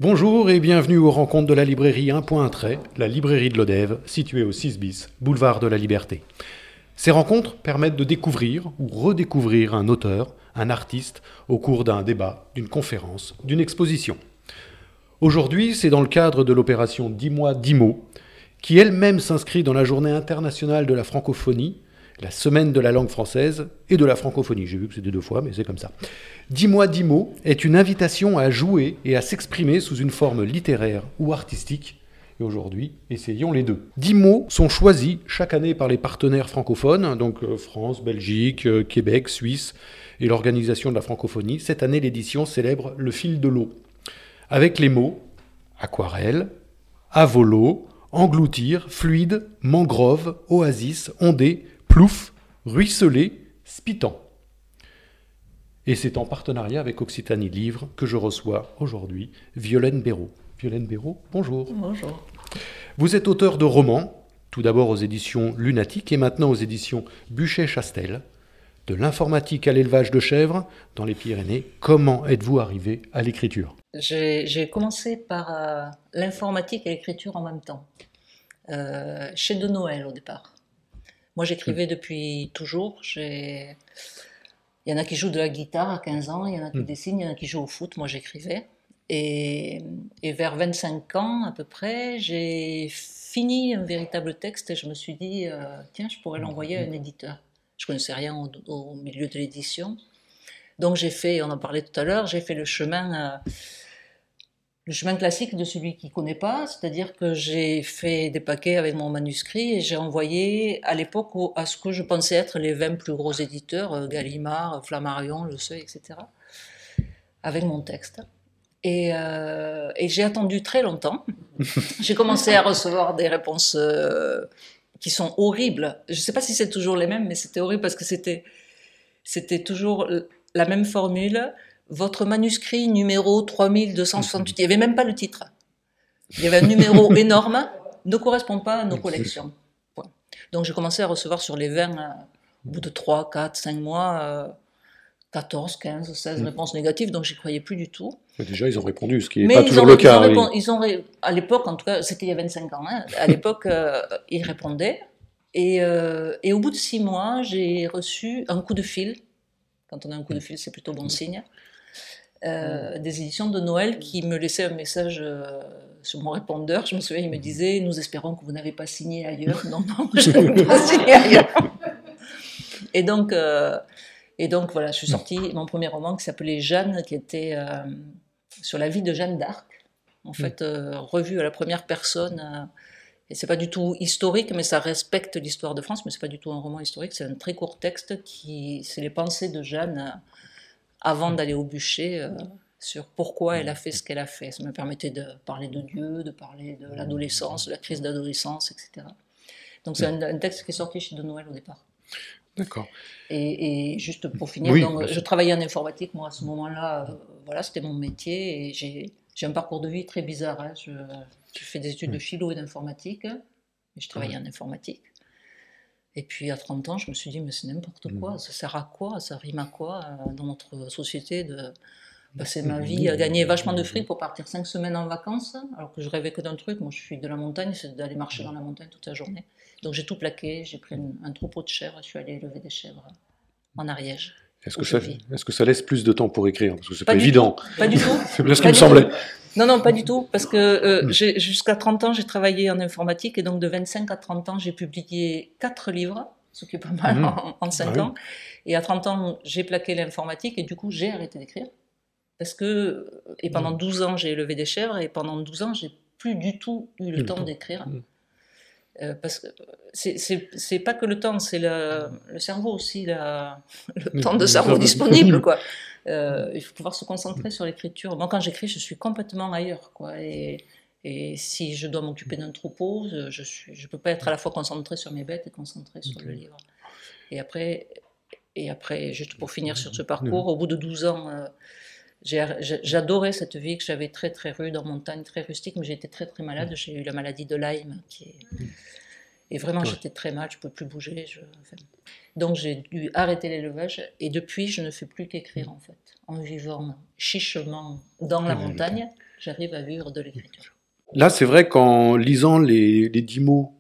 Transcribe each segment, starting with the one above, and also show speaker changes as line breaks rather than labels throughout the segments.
Bonjour et bienvenue aux rencontres de la librairie 1.1, la librairie de l'Odève, située au 6 bis, boulevard de la Liberté. Ces rencontres permettent de découvrir ou redécouvrir un auteur, un artiste, au cours d'un débat, d'une conférence, d'une exposition. Aujourd'hui, c'est dans le cadre de l'opération 10 mois 10 mots, qui elle-même s'inscrit dans la journée internationale de la francophonie, la semaine de la langue française et de la francophonie. J'ai vu que c'était 2 fois, mais c'est comme ça. 10 mois 10 mots est une invitation à jouer et à s'exprimer sous une forme littéraire ou artistique. Et aujourd'hui, essayons les deux. 10 mots sont choisis chaque année par les partenaires francophones, donc France, Belgique, Québec, Suisse et l'Organisation de la francophonie. Cette année, l'édition célèbre le fil de l'eau, avec les mots aquarelle, avolo, engloutir, fluide, mangrove, oasis, ondée, plouf, ruisseler, spitan. Et c'est en partenariat avec Occitanie Livre que je reçois aujourd'hui Violaine Béraud. Violaine Béraud, bonjour.
Bonjour.
Vous êtes auteur de romans, tout d'abord aux éditions Lunatique et maintenant aux éditions Buchet-Chastel. De l'informatique à l'élevage de chèvres dans les Pyrénées, comment êtes-vous arrivé à l'écriture ?
J'ai commencé par l'informatique et l'écriture en même temps, chez De Noël au départ. Moi j'écrivais depuis toujours. Il y en a qui jouent de la guitare à 15 ans, il y en a qui dessinent, il y en a qui jouent au foot, moi j'écrivais. Et vers 25 ans à peu près, j'ai fini un véritable texte et je me suis dit, tiens, je pourrais l'envoyer à un éditeur. Je ne connaissais rien au milieu de l'édition. Donc j'ai fait, on en parlait tout à l'heure, j'ai fait le chemin classique de celui qui ne connaît pas, c'est-à-dire que j'ai fait des paquets avec mon manuscrit et j'ai envoyé à l'époque à ce que je pensais être les 20 plus gros éditeurs, Gallimard, Flammarion, Le Seuil, etc., avec mon texte. Et j'ai attendu très longtemps. J'ai commencé à recevoir des réponses qui sont horribles. Je ne sais pas si c'est toujours les mêmes, mais c'était horrible parce que c'était toujours la même formule. Votre manuscrit numéro 3268, il n'y avait même pas le titre. Il y avait un numéro énorme, ne correspond pas à nos collections. Point. Donc j'ai commencé à recevoir sur les 20, au bout de 3, 4, 5 mois, 14, 15, 16 réponses négatives, donc j'y croyais plus du tout.
Mais déjà, ils ont répondu, ce qui n'est pas toujours le cas.
À l'époque, en tout cas, c'était il y a 25 ans, hein, à l'époque, ils répondaient. Et au bout de 6 mois, j'ai reçu un coup de fil. Quand on a un coup de fil, c'est plutôt bon signe. Des éditions de Noël qui me laissaient un message sur mon répondeur. Je me souviens, il me disait « Nous espérons que vous n'avez pas signé ailleurs. » Non, je n'avais pas signé ailleurs. Et donc, voilà, je suis sortie mon premier roman qui s'appelait Jeanne, qui était sur la vie de Jeanne d'Arc, en fait, revue à la première personne. Et c'est pas du tout historique, mais ça respecte l'histoire de France, mais c'est pas du tout un roman historique, c'est un très court texte c'est les pensées de Jeanne avant d'aller au bûcher sur pourquoi elle a fait ce qu'elle a fait. Ça me permettait de parler de Dieu, de parler de l'adolescence, de la crise d'adolescence, etc. Donc c'est un texte qui est sorti chez De Noël au départ.
D'accord.
Et juste pour finir,
Oui,
donc, je travaillais en informatique, moi à ce moment-là, voilà, c'était mon métier, et j'ai un parcours de vie très bizarre. Hein. J'ai fait des études de philo et d'informatique, et je travaillais en informatique. Et puis à 30 ans, je me suis dit, mais c'est n'importe quoi, ça sert à quoi, ça rime à quoi dans notre société de passer ma vie à gagner vachement de fric pour partir 5 semaines en vacances, alors que je rêvais que d'un truc, moi je suis de la montagne, c'est d'aller marcher dans la montagne toute la journée. Donc j'ai tout plaqué, j'ai pris un troupeau de chèvres, je suis allée élever des chèvres en Ariège.
Est-ce que ça laisse plus de temps pour écrire ? Parce que c'est pas évident.
Pas du tout.
C'est bien ce qui me semblait.
Non, pas du tout, parce que jusqu'à 30 ans, j'ai travaillé en informatique, et donc de 25 à 30 ans, j'ai publié 4 livres, ce qui est pas mal en 5 ans. Et à 30 ans, j'ai plaqué l'informatique, et du coup, j'ai arrêté d'écrire. Et pendant 12 ans, j'ai élevé des chèvres, et pendant 12 ans, j'ai plus du tout eu le temps d'écrire. Parce que c'est pas que le temps, c'est le cerveau aussi, le temps de cerveau disponible, quoi. Il faut pouvoir se concentrer sur l'écriture. Moi, quand j'écris, je suis complètement ailleurs, quoi. Et si je dois m'occuper d'un troupeau, je peux pas être à la fois concentrée sur mes bêtes et concentrée sur le livre. Et après, juste pour finir sur ce parcours, au bout de 12 ans, j'adorais cette vie que j'avais très très rude en montagne, très rustique, mais j'étais très très malade. J'ai eu la maladie de Lyme, et vraiment j'étais très mal, je ne pouvais plus bouger. Donc j'ai dû arrêter l'élevage, et depuis je ne fais plus qu'écrire en fait, en vivant chichement dans la montagne. j'arrive à vivre de l'écriture.
Là, c'est vrai qu'en lisant les 10 mots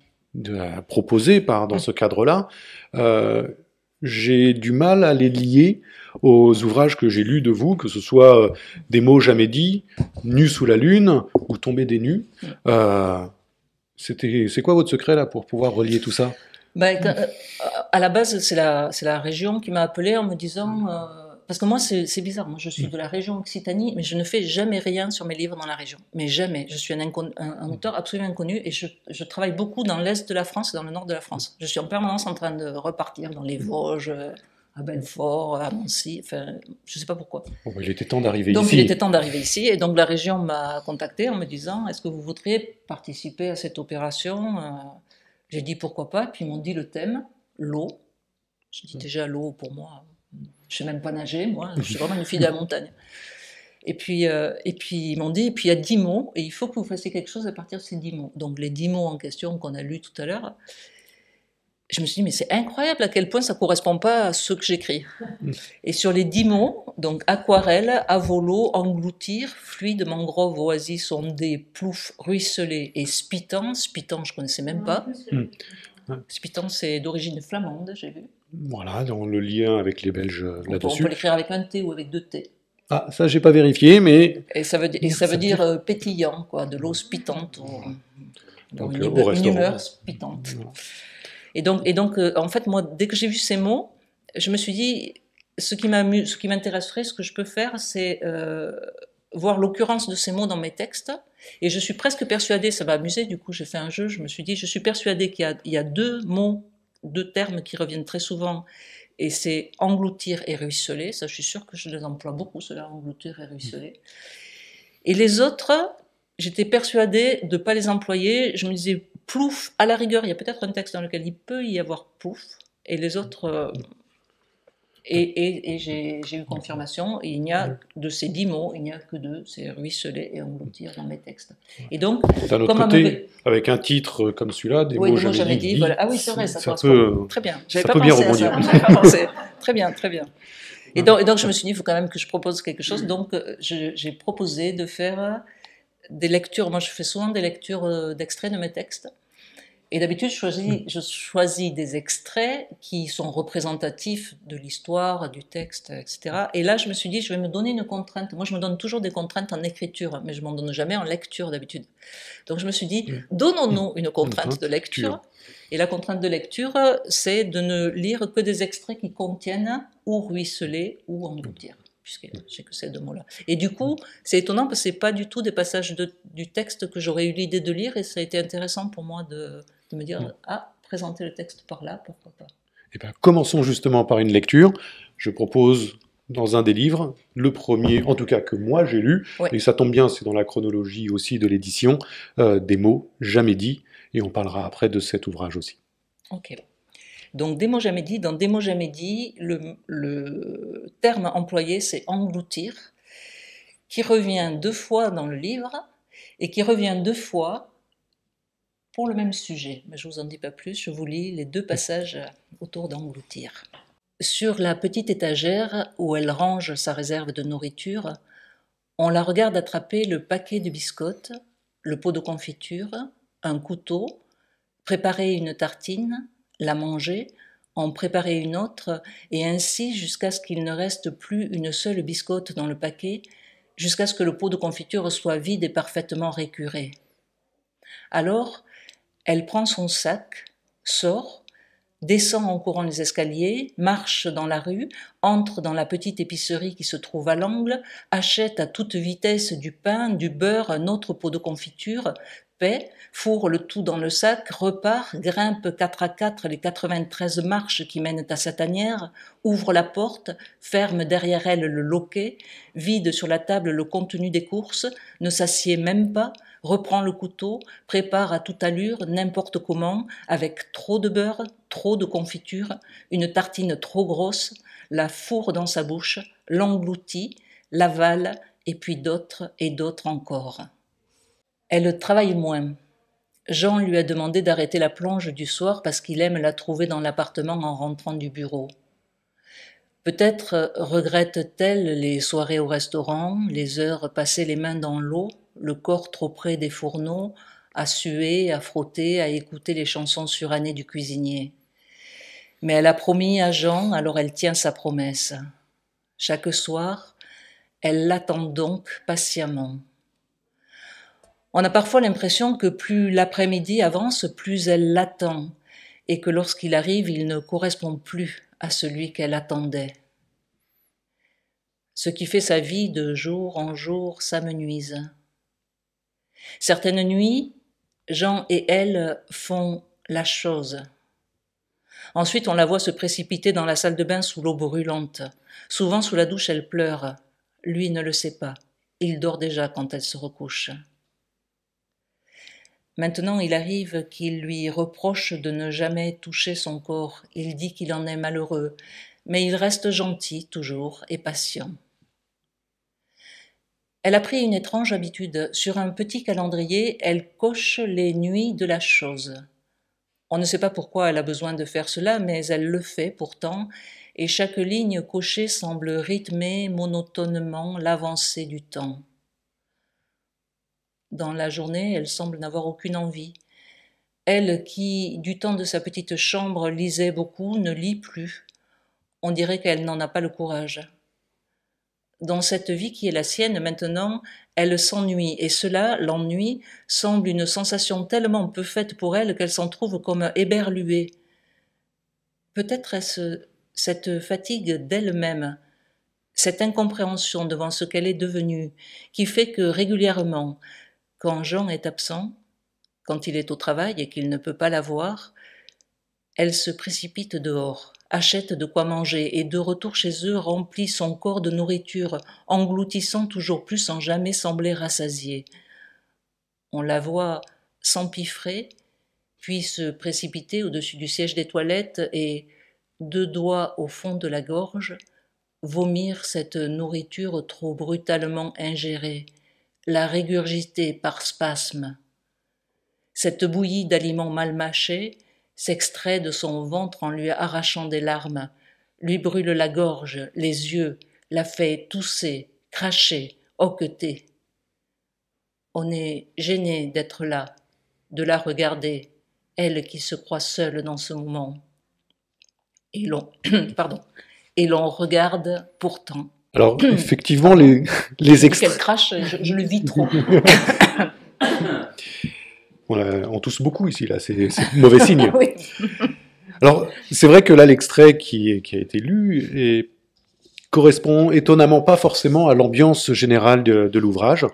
proposés dans ce cadre-là, j'ai du mal à les lier aux ouvrages que j'ai lus de vous, que ce soit Des mots jamais dits, Nus sous la lune ou Tomber des nus. C'est quoi votre secret là pour pouvoir relier tout ça?
À la base, c'est la région qui m'a appelé en me disant... parce que moi, c'est bizarre. Moi, je suis de la région Occitanie, mais je ne fais jamais rien sur mes livres dans la région. Mais jamais. Je suis un auteur absolument inconnu et je travaille beaucoup dans l'est de la France et dans le nord de la France. Je suis en permanence en train de repartir dans les Vosges, à Belfort, à Nancy. Enfin, je ne sais pas pourquoi.
Bon, il était temps d'arriver
ici.
Donc,
il était temps d'arriver ici. Et donc, la région m'a contacté en me disant, est-ce que vous voudriez participer à cette opération? J'ai dit pourquoi pas. Puis ils m'ont dit le thème, l'eau. Je dis déjà l'eau pour moi. Je sais même pas nager, moi. Je suis vraiment une fille de la montagne. Et puis ils m'ont dit, et puis il y a 10 mots, et il faut que vous fassiez quelque chose à partir de ces 10 mots. Donc les 10 mots en question qu'on a lus tout à l'heure, je me suis dit, mais c'est incroyable à quel point ça correspond pas à ce que j'écris. Et sur les 10 mots, donc aquarelle, avolo, engloutir, fluide, mangrove, oasis, ondée, plouf, ruisselet et spitan. Spitan, je connaissais même pas. Spitan, c'est d'origine flamande, j'ai vu.
Voilà, dans le lien avec les Belges là-dessus.
On peut l'écrire avec un T ou avec 2 T.
Ah, ça, j'ai pas vérifié, mais...
Et ça veut dire pétillant, quoi, de l'eau spitante,
donc,
une humeur spitante. Et donc, en fait, moi, dès que j'ai vu ces mots, je me suis dit, ce qui m'intéresserait, ce que je peux faire, c'est voir l'occurrence de ces mots dans mes textes. Et je suis presque persuadée, ça va amuser, du coup, j'ai fait un jeu, je me suis dit, je suis persuadée qu'il y a 2 mots, 2 termes qui reviennent très souvent, et c'est engloutir et ruisseler. Ça, je suis sûre que je les emploie beaucoup, cela, engloutir et ruisseler. Et les autres, j'étais persuadée de ne pas les employer. Je me disais, plouf, à la rigueur, il y a peut-être un texte dans lequel il peut y avoir plouf, et les autres... Et j'ai eu confirmation, et il n'y a, de ces 10 mots, il n'y a que 2, c'est ruisseler et engloutir dans mes textes. Et donc,
d'un autre côté, avec un titre comme celui-là, Des mots jamais dits,
voilà. Ah oui, c'est vrai, ça
peut,
très bien.
J'avais pas pensé à ça.
J'avais pas pensé. Très bien, très bien. Et donc, je me suis dit, il faut quand même que je propose quelque chose. Donc, j'ai proposé de faire des lectures. Moi, je fais souvent des lectures d'extraits de mes textes. Et d'habitude, je choisis des extraits qui sont représentatifs de l'histoire, du texte, etc. Et là, je me suis dit, je vais me donner une contrainte. Moi, je me donne toujours des contraintes en écriture, mais je ne m'en donne jamais en lecture d'habitude. Donc, je me suis dit, donnons-nous une contrainte de lecture. Et la contrainte de lecture, c'est de ne lire que des extraits qui contiennent ou ruisseler ou engloutir, puisque j'ai que ces 2 mots-là. Et du coup, c'est étonnant parce que ce n'est pas du tout des passages du texte que j'aurais eu l'idée de lire, et ça a été intéressant pour moi de me dire, présenter le texte par là, pourquoi pas.
Eh bien, commençons justement par une lecture. Je propose, dans un des livres, le premier, en tout cas que moi j'ai lu, et ça tombe bien, c'est dans la chronologie aussi de l'édition, Des mots jamais dits, et on parlera après de cet ouvrage aussi.
Ok. Donc, Des mots jamais dits, dans Des mots jamais dits, le terme employé, c'est engloutir, qui revient 2 fois dans le livre, et qui revient 2 fois pour le même sujet. Mais je ne vous en dis pas plus, je vous lis les 2 passages autour d'engloutir. Sur la petite étagère où elle range sa réserve de nourriture, on la regarde attraper le paquet de biscottes, le pot de confiture, un couteau, préparer une tartine, la manger, en préparer une autre, et ainsi jusqu'à ce qu'il ne reste plus une seule biscotte dans le paquet, jusqu'à ce que le pot de confiture soit vide et parfaitement récuré. Alors, elle prend son sac, sort, descend en courant les escaliers, marche dans la rue, entre dans la petite épicerie qui se trouve à l'angle, achète à toute vitesse du pain, du beurre, un autre pot de confiture, paie, fourre le tout dans le sac, repart, grimpe 4 à 4 les 93 marches qui mènent à sa tanière, ouvre la porte, ferme derrière elle le loquet, vide sur la table le contenu des courses, ne s'assied même pas, reprend le couteau, prépare à toute allure, n'importe comment, avec trop de beurre, trop de confiture, une tartine trop grosse, la fourre dans sa bouche, l'engloutit, l'avale, et puis d'autres et d'autres encore. Elle travaille moins. Jean lui a demandé d'arrêter la plonge du soir parce qu'il aime la trouver dans l'appartement en rentrant du bureau. Peut-être regrette-t-elle les soirées au restaurant, les heures passées les mains dans l'eau, le corps trop près des fourneaux, à suer, à frotter, à écouter les chansons surannées du cuisinier. Mais elle a promis à Jean, alors elle tient sa promesse. Chaque soir, elle l'attend donc patiemment. On a parfois l'impression que plus l'après-midi avance, plus elle l'attend, et que lorsqu'il arrive, il ne correspond plus à celui qu'elle attendait. Ce qui fait sa vie de jour en jour s'amenuise. Certaines nuits, Jean et elle font la chose. Ensuite, on la voit se précipiter dans la salle de bain sous l'eau brûlante. Souvent, sous la douche, elle pleure. Lui ne le sait pas. Il dort déjà quand elle se recouche. Maintenant, il arrive qu'il lui reproche de ne jamais toucher son corps. Il dit qu'il en est malheureux, mais il reste gentil toujours et patient. Elle a pris une étrange habitude. Sur un petit calendrier, elle coche les nuits de la chose. On ne sait pas pourquoi elle a besoin de faire cela, mais elle le fait pourtant, et chaque ligne cochée semble rythmer monotonement l'avancée du temps. Dans la journée, elle semble n'avoir aucune envie. Elle qui, du temps de sa petite chambre, lisait beaucoup, ne lit plus. On dirait qu'elle n'en a pas le courage. Dans cette vie qui est la sienne maintenant, elle s'ennuie, et cela, l'ennui, semble une sensation tellement peu faite pour elle qu'elle s'en trouve comme éberluée. Peut-être est-ce cette fatigue d'elle-même, cette incompréhension devant ce qu'elle est devenue, qui fait que régulièrement, quand Jean est absent, quand il est au travail et qu'il ne peut pas la voir, elle se précipite dehors, achète de quoi manger et de retour chez eux remplit son corps de nourriture, engloutissant toujours plus sans jamais sembler rassasiée. On la voit s'empiffrer, puis se précipiter au-dessus du siège des toilettes et, deux doigts au fond de la gorge, vomir cette nourriture trop brutalement ingérée, la régurgiter par spasme. Cette bouillie d'aliments mal mâchés s'extrait de son ventre en lui arrachant des larmes, lui brûle la gorge, les yeux, la fait tousser, cracher, hoqueter. On est gêné d'être là, de la regarder, elle qui se croit seule dans ce moment. Et l'on regarde pourtant.
Alors, effectivement, les extraits...
Qu'elle crache, je le vis trop.
On tousse beaucoup ici, là, c'est mauvais signe.
Oui.
Alors, c'est vrai que là, l'extrait qui a été lu correspond étonnamment pas forcément à l'ambiance générale de l'ouvrage,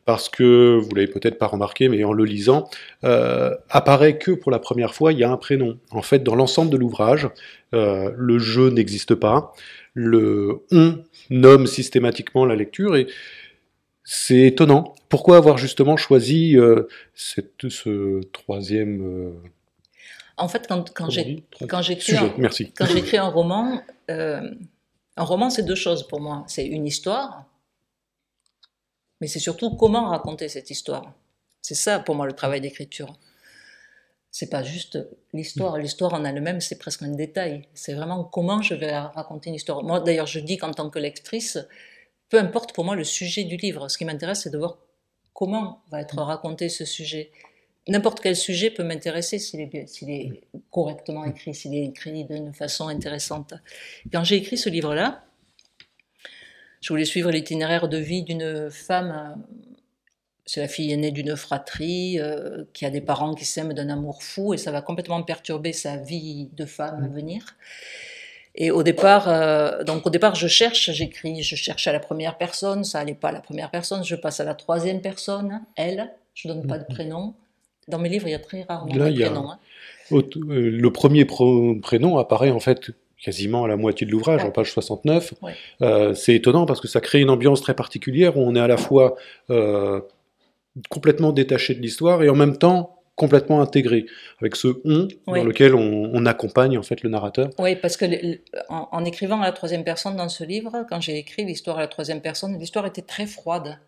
parce que, vous l'avez peut-être pas remarqué, mais en le lisant, apparaît que pour la première fois, il y a un prénom. En fait, dans l'ensemble de l'ouvrage, le « je » n'existe pas, le « on » nomme systématiquement la lecture, et c'est étonnant. Pourquoi avoir justement choisi ce troisième...
En fait, quand j'écris un roman, c'est deux choses pour moi. C'est une histoire, mais c'est surtout comment raconter cette histoire. C'est ça, pour moi, le travail d'écriture. C'est pas juste l'histoire. L'histoire en elle-même, c'est presque un détail. C'est vraiment comment je vais raconter une histoire. Moi, d'ailleurs, je dis qu'en tant que lectrice, peu importe pour moi le sujet du livre. Ce qui m'intéresse, c'est de voir comment va être raconté ce sujet. N'importe quel sujet peut m'intéresser s'il est correctement écrit, s'il est écrit d'une façon intéressante. Quand j'ai écrit ce livre-là, je voulais suivre l'itinéraire de vie d'une femme. C'est la fille aînée d'une fratrie qui a des parents qui s'aiment d'un amour fou et ça va complètement perturber sa vie de femme à venir. Et au départ, j'écris, je cherche à la première personne, ça allait pas à la première personne, je passe à la troisième personne, elle, je donne pas de prénom. Dans mes livres, il y a très rarement de prénom.
Le premier prénom apparaît en fait quasiment à la moitié de l'ouvrage, en page 69. Ouais. C'est étonnant parce que ça crée une ambiance très particulière où on est à la fois complètement détaché de l'histoire et en même temps complètement intégré, avec ce « on » dans lequel on accompagne en fait le narrateur.
Oui, parce que en écrivant à la troisième personne dans ce livre, quand j'ai écrit l'histoire à la troisième personne, l'histoire était très froide.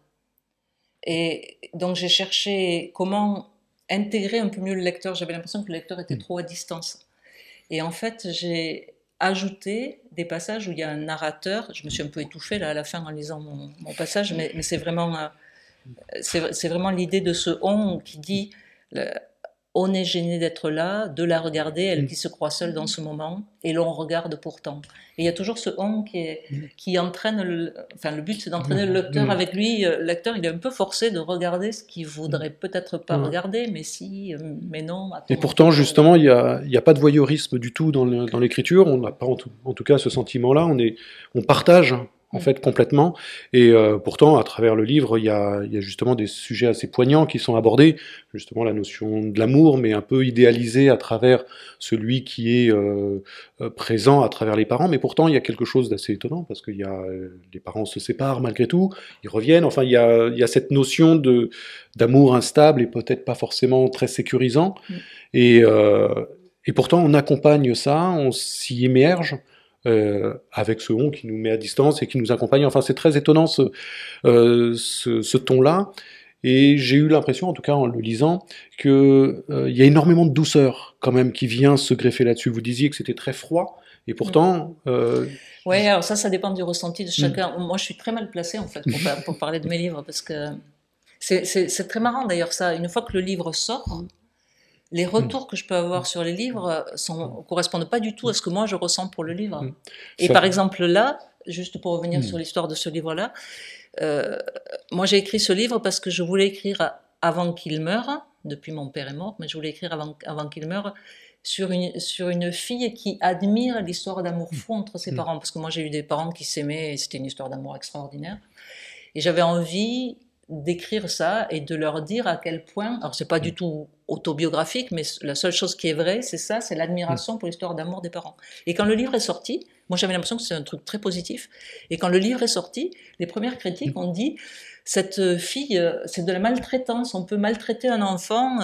Et donc j'ai cherché comment intégrer un peu mieux le lecteur. J'avais l'impression que le lecteur était trop à distance. Et en fait, j'ai ajouté des passages où il y a un narrateur. Je me suis un peu étouffée là, à la fin en lisant mon passage, mais c'est vraiment... c'est vraiment l'idée de ce on qui dit on est gêné d'être là, de la regarder, elle qui se croit seule dans ce moment, et l'on regarde pourtant. Et il y a toujours ce on qui entraîne, le but c'est d'entraîner le lecteur avec lui. Le lecteur, il est un peu forcé de regarder ce qu'il voudrait peut-être pas regarder, mais si, mais non. Attends,
et pourtant, justement, il y a pas de voyeurisme du tout dans l'écriture. On n'a pas en tout cas ce sentiment-là. On partage en fait complètement, et pourtant à travers le livre il y a justement des sujets assez poignants qui sont abordés, justement la notion de l'amour, mais un peu idéalisé à travers celui qui est présent à travers les parents, mais pourtant il y a quelque chose d'assez étonnant, parce que les parents se séparent malgré tout, ils reviennent, enfin il y a cette notion d'amour instable et peut-être pas forcément très sécurisant, et pourtant on accompagne ça, on s'y immerge, avec ce on qui nous met à distance et qui nous accompagne. Enfin, c'est très étonnant ce ton-là. Et j'ai eu l'impression, en tout cas en le lisant, qu'il y a énormément de douceur quand même qui vient se greffer là-dessus. Vous disiez que c'était très froid, et pourtant...
Oui, alors ça dépend du ressenti de chacun. Moi, je suis très mal placée, en fait, pour parler de mes livres, parce que c'est très marrant, d'ailleurs, ça. Une fois que le livre sort, les retours que je peux avoir sur les livres correspondent pas du tout à ce que moi je ressens pour le livre. Et par exemple là, juste pour revenir sur l'histoire de ce livre-là, moi j'ai écrit ce livre parce que je voulais écrire avant qu'il meure. Depuis, mon père est mort, mais je voulais écrire avant qu'il meure sur une fille qui admire l'histoire d'amour fou entre ses parents. Parce que moi j'ai eu des parents qui s'aimaient et c'était une histoire d'amour extraordinaire. Et j'avais envie d'écrire ça et de leur dire à quel point, alors c'est pas du tout autobiographique, mais la seule chose qui est vraie, c'est ça, c'est l'admiration pour l'histoire d'amour des parents. Et quand le livre est sorti, moi j'avais l'impression que c'est un truc très positif, et quand le livre est sorti, les premières critiques ont dit, cette fille, c'est de la maltraitance, on peut maltraiter un enfant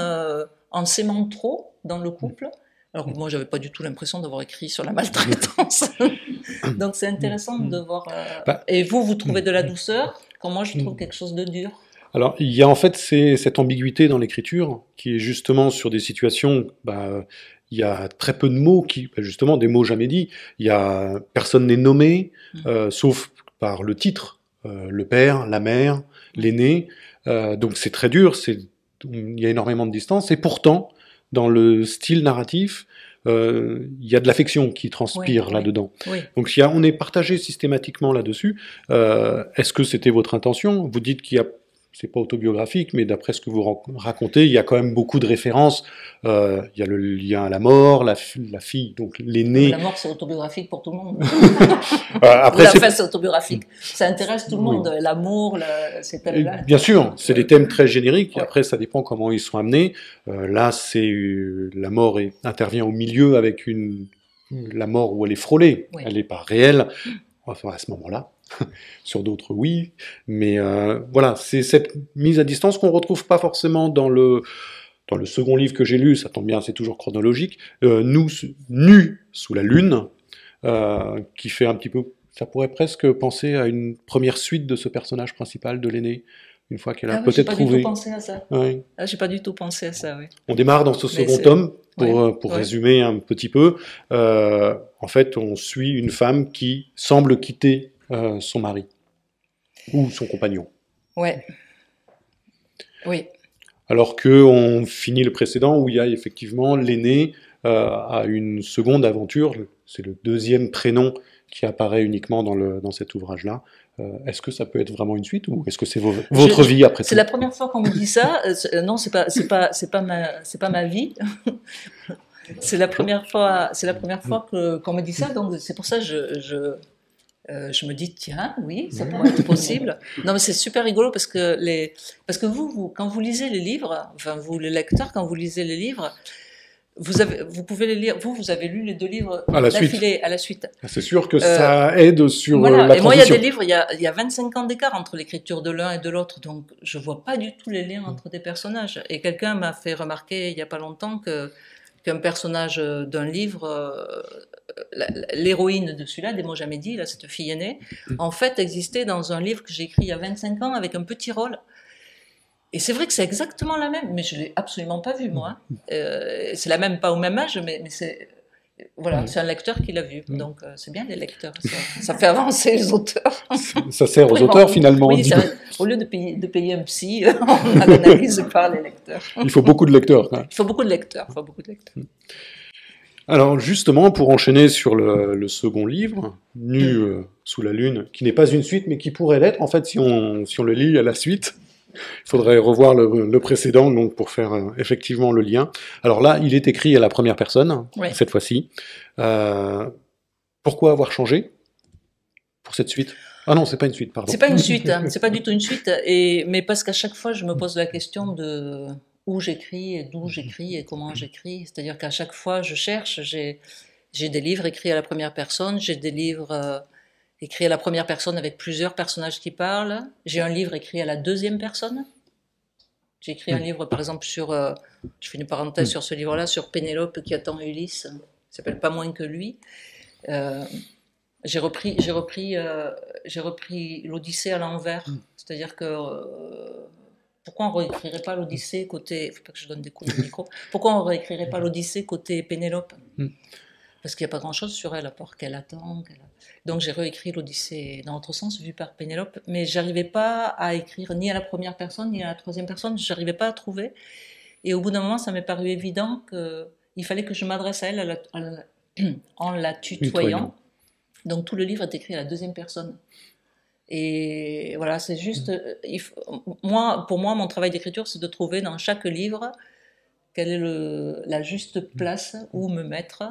en s'aimant trop dans le couple, alors que moi j'avais pas du tout l'impression d'avoir écrit sur la maltraitance. Donc c'est intéressant de voir, et vous trouvez de la douceur, quand moi je trouve quelque chose de dur.
Alors, il y a en fait cette ambiguïté dans l'écriture, qui est justement sur des situations, il y a très peu de mots, justement des mots jamais dits, personne n'est nommé, sauf par le titre, le père, la mère, l'aîné, donc c'est très dur, il y a énormément de distance, et pourtant, dans le style narratif, il y a de l'affection qui transpire là-dedans. Oui. Donc on est partagé systématiquement là-dessus. Est-ce que c'était votre intention? Vous dites c'est pas autobiographique, mais d'après ce que vous racontez, il y a quand même beaucoup de références. Il y a le lien à la mort, la fille, donc l'aîné.
La mort, c'est autobiographique pour tout le monde. Après, c'est autobiographique. Ça intéresse tout le monde. L'amour, ces thèmes-là.
Bien sûr, c'est des thèmes très génériques. Après, ça dépend comment ils sont amenés. Là, la mort intervient au milieu avec la mort où elle est frôlée. Oui. Elle n'est pas réelle. Enfin, à ce moment-là. Sur d'autres, oui, mais voilà, c'est cette mise à distance qu'on retrouve pas forcément dans le second livre que j'ai lu, ça tombe bien, c'est toujours chronologique, Nus sous la lune, qui fait un petit peu, ça pourrait presque penser à une première suite de ce personnage principal de l'aîné, une fois qu'elle a peut-être trouvé.
J'ai pas du tout pensé à ça. Oui. J'ai pas du tout pensé à ça, oui.
On démarre dans ce second tome, pour résumer un petit peu, en fait, on suit une femme qui semble quitter son mari ou son compagnon.
Ouais. Oui.
Alors qu'on finit le précédent où il y a effectivement l'aîné à une seconde aventure, c'est le deuxième prénom qui apparaît uniquement dans cet ouvrage-là. Est-ce que ça peut être vraiment une suite ou est-ce que c'est votre vie après tout?
C'est la première fois qu'on me dit ça. Non, c'est pas ma vie. C'est la première fois qu'on me dit ça, donc c'est pour ça que je me dis tiens, oui, ça pourrait être possible. Non, mais c'est super rigolo parce que vous, quand vous lisez les livres, enfin vous les lecteurs, quand vous lisez les livres, vous pouvez les lire. Vous avez lu les deux livres d'affilée à la suite.
C'est sûr que ça aide sur la transition.
Et moi, il y a des livres, il y a 25 ans d'écart entre l'écriture de l'un et de l'autre, donc je vois pas du tout les liens entre des personnages. Et quelqu'un m'a fait remarquer il y a pas longtemps qu'un personnage d'un livre, l'héroïne de celui-là, des mots jamais dits, là, cette fille aînée, en fait existait dans un livre que j'ai écrit il y a 25 ans avec un petit rôle. Et c'est vrai que c'est exactement la même, mais je l'ai absolument pas vue, moi. C'est la même, pas au même âge, mais c'est... Voilà, c'est un lecteur qui l'a vu, donc c'est bien les lecteurs, ça fait avancer les auteurs.
Ça sert aux auteurs finalement.
Oui, au lieu de payer un psy, on a l'analyse par les lecteurs.
Il faut beaucoup de lecteurs.
Il faut beaucoup de lecteurs,
Alors justement, pour enchaîner sur le second livre, Nu sous la lune, qui n'est pas une suite, mais qui pourrait l'être, en fait, si on le lit à la suite. Il faudrait revoir le précédent donc pour faire effectivement le lien. Alors là, il est écrit à la première personne, cette fois-ci. Pourquoi avoir changé pour cette suite? Ah non, c'est pas une suite, pardon.
C'est pas une suite, hein. C'est pas du tout une suite, mais parce qu'à chaque fois, je me pose la question de où j'écris, et d'où j'écris, et comment j'écris. C'est-à-dire qu'à chaque fois, je cherche, j'ai des livres écrits à la première personne, j'ai des livres écrit à la première personne avec plusieurs personnages qui parlent. J'ai un livre écrit à la deuxième personne. J'ai écrit un livre, par exemple, sur, je fais une parenthèse sur ce livre-là, sur Pénélope qui attend Ulysse. Il s'appelle Pas moins que lui. J'ai repris l'Odyssée à l'envers. C'est-à-dire que pourquoi on ne réécrirait pas l'Odyssée côté... Il ne faut pas que je donne des coups de micro. Pourquoi on ne réécrirait pas l'Odyssée côté Pénélope? Parce qu'il n'y a pas grand-chose sur elle, à part qu'elle attend. Donc j'ai réécrit l'Odyssée dans l'autre sens, vue par Pénélope, mais je n'arrivais pas à écrire ni à la première personne, ni à la troisième personne, je n'arrivais pas à trouver. Et au bout d'un moment, ça m'est paru évident qu'il fallait que je m'adresse à elle en la tutoyant. Donc tout le livre est écrit à la deuxième personne. Et voilà, c'est juste... pour moi, mon travail d'écriture, c'est de trouver dans chaque livre quelle est la juste place où me mettre,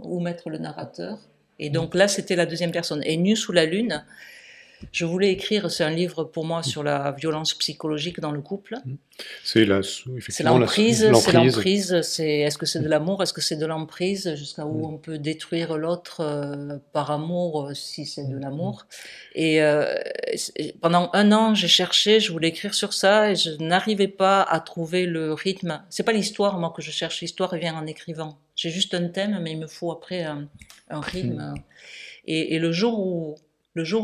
où mettre le narrateur. Et donc là, c'était la deuxième personne. Et Nu sous la lune, je voulais écrire, c'est un livre pour moi sur la violence psychologique dans le couple.
C'est
l'emprise, est-ce que c'est de l'amour, est-ce que c'est de l'emprise, jusqu'à où on peut détruire l'autre par amour, si c'est de l'amour. Et pendant 1 an, j'ai cherché, je voulais écrire sur ça, et je n'arrivais pas à trouver le rythme. C'est pas l'histoire, moi, que je cherche, l'histoire vient en écrivant. J'ai juste un thème, mais il me faut après un rythme. Et le jour où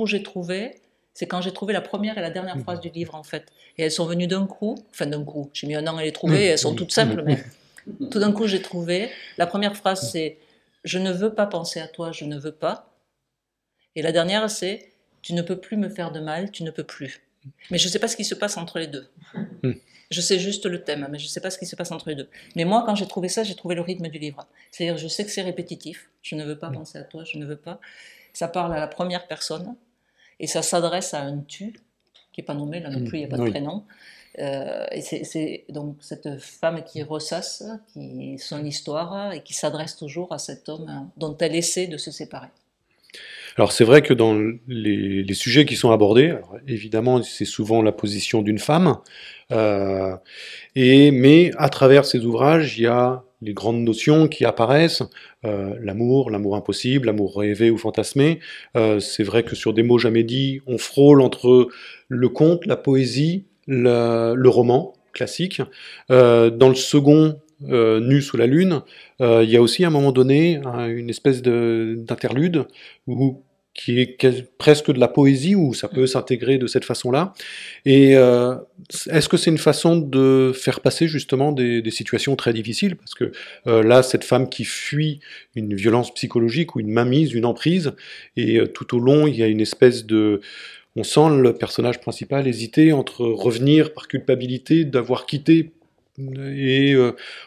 j'ai trouvé, c'est quand j'ai trouvé la première et la dernière phrase du livre, en fait. Et elles sont venues d'un coup, j'ai mis 1 an à les trouver, et elles sont toutes simples, mais tout d'un coup, j'ai trouvé. La première phrase, c'est « Je ne veux pas penser à toi, je ne veux pas ». Et la dernière, c'est « Tu ne peux plus me faire de mal, tu ne peux plus ». Mais je ne sais pas ce qui se passe entre les deux. Je sais juste le thème, mais je ne sais pas ce qui se passe entre les deux. Mais moi, quand j'ai trouvé ça, j'ai trouvé le rythme du livre. C'est-à-dire, je sais que c'est répétitif. Je ne veux pas penser à toi, je ne veux pas. Ça parle à la première personne. Et ça s'adresse à un tu, qui n'est pas nommé, là non plus, il n'y a pas de prénom. Et c'est donc cette femme qui ressasse son histoire et qui s'adresse toujours à cet homme dont elle essaie de se séparer.
Alors c'est vrai que dans les sujets qui sont abordés, alors évidemment c'est souvent la position d'une femme, mais à travers ces ouvrages, il y a les grandes notions qui apparaissent, l'amour impossible, l'amour rêvé ou fantasmé. C'est vrai que sur Des mots jamais dits, on frôle entre le conte, la poésie, le roman classique. Dans le second, Nu sous la lune, il y a aussi à un moment donné une espèce d'interlude qui est presque de la poésie, où ça peut s'intégrer de cette façon-là. Et est-ce que c'est une façon de faire passer justement des situations très difficiles? Parce que là, cette femme qui fuit une violence psychologique ou une mainmise, une emprise, et tout au long, il y a une espèce de... On sent le personnage principal hésiter entre revenir par culpabilité d'avoir quitté, et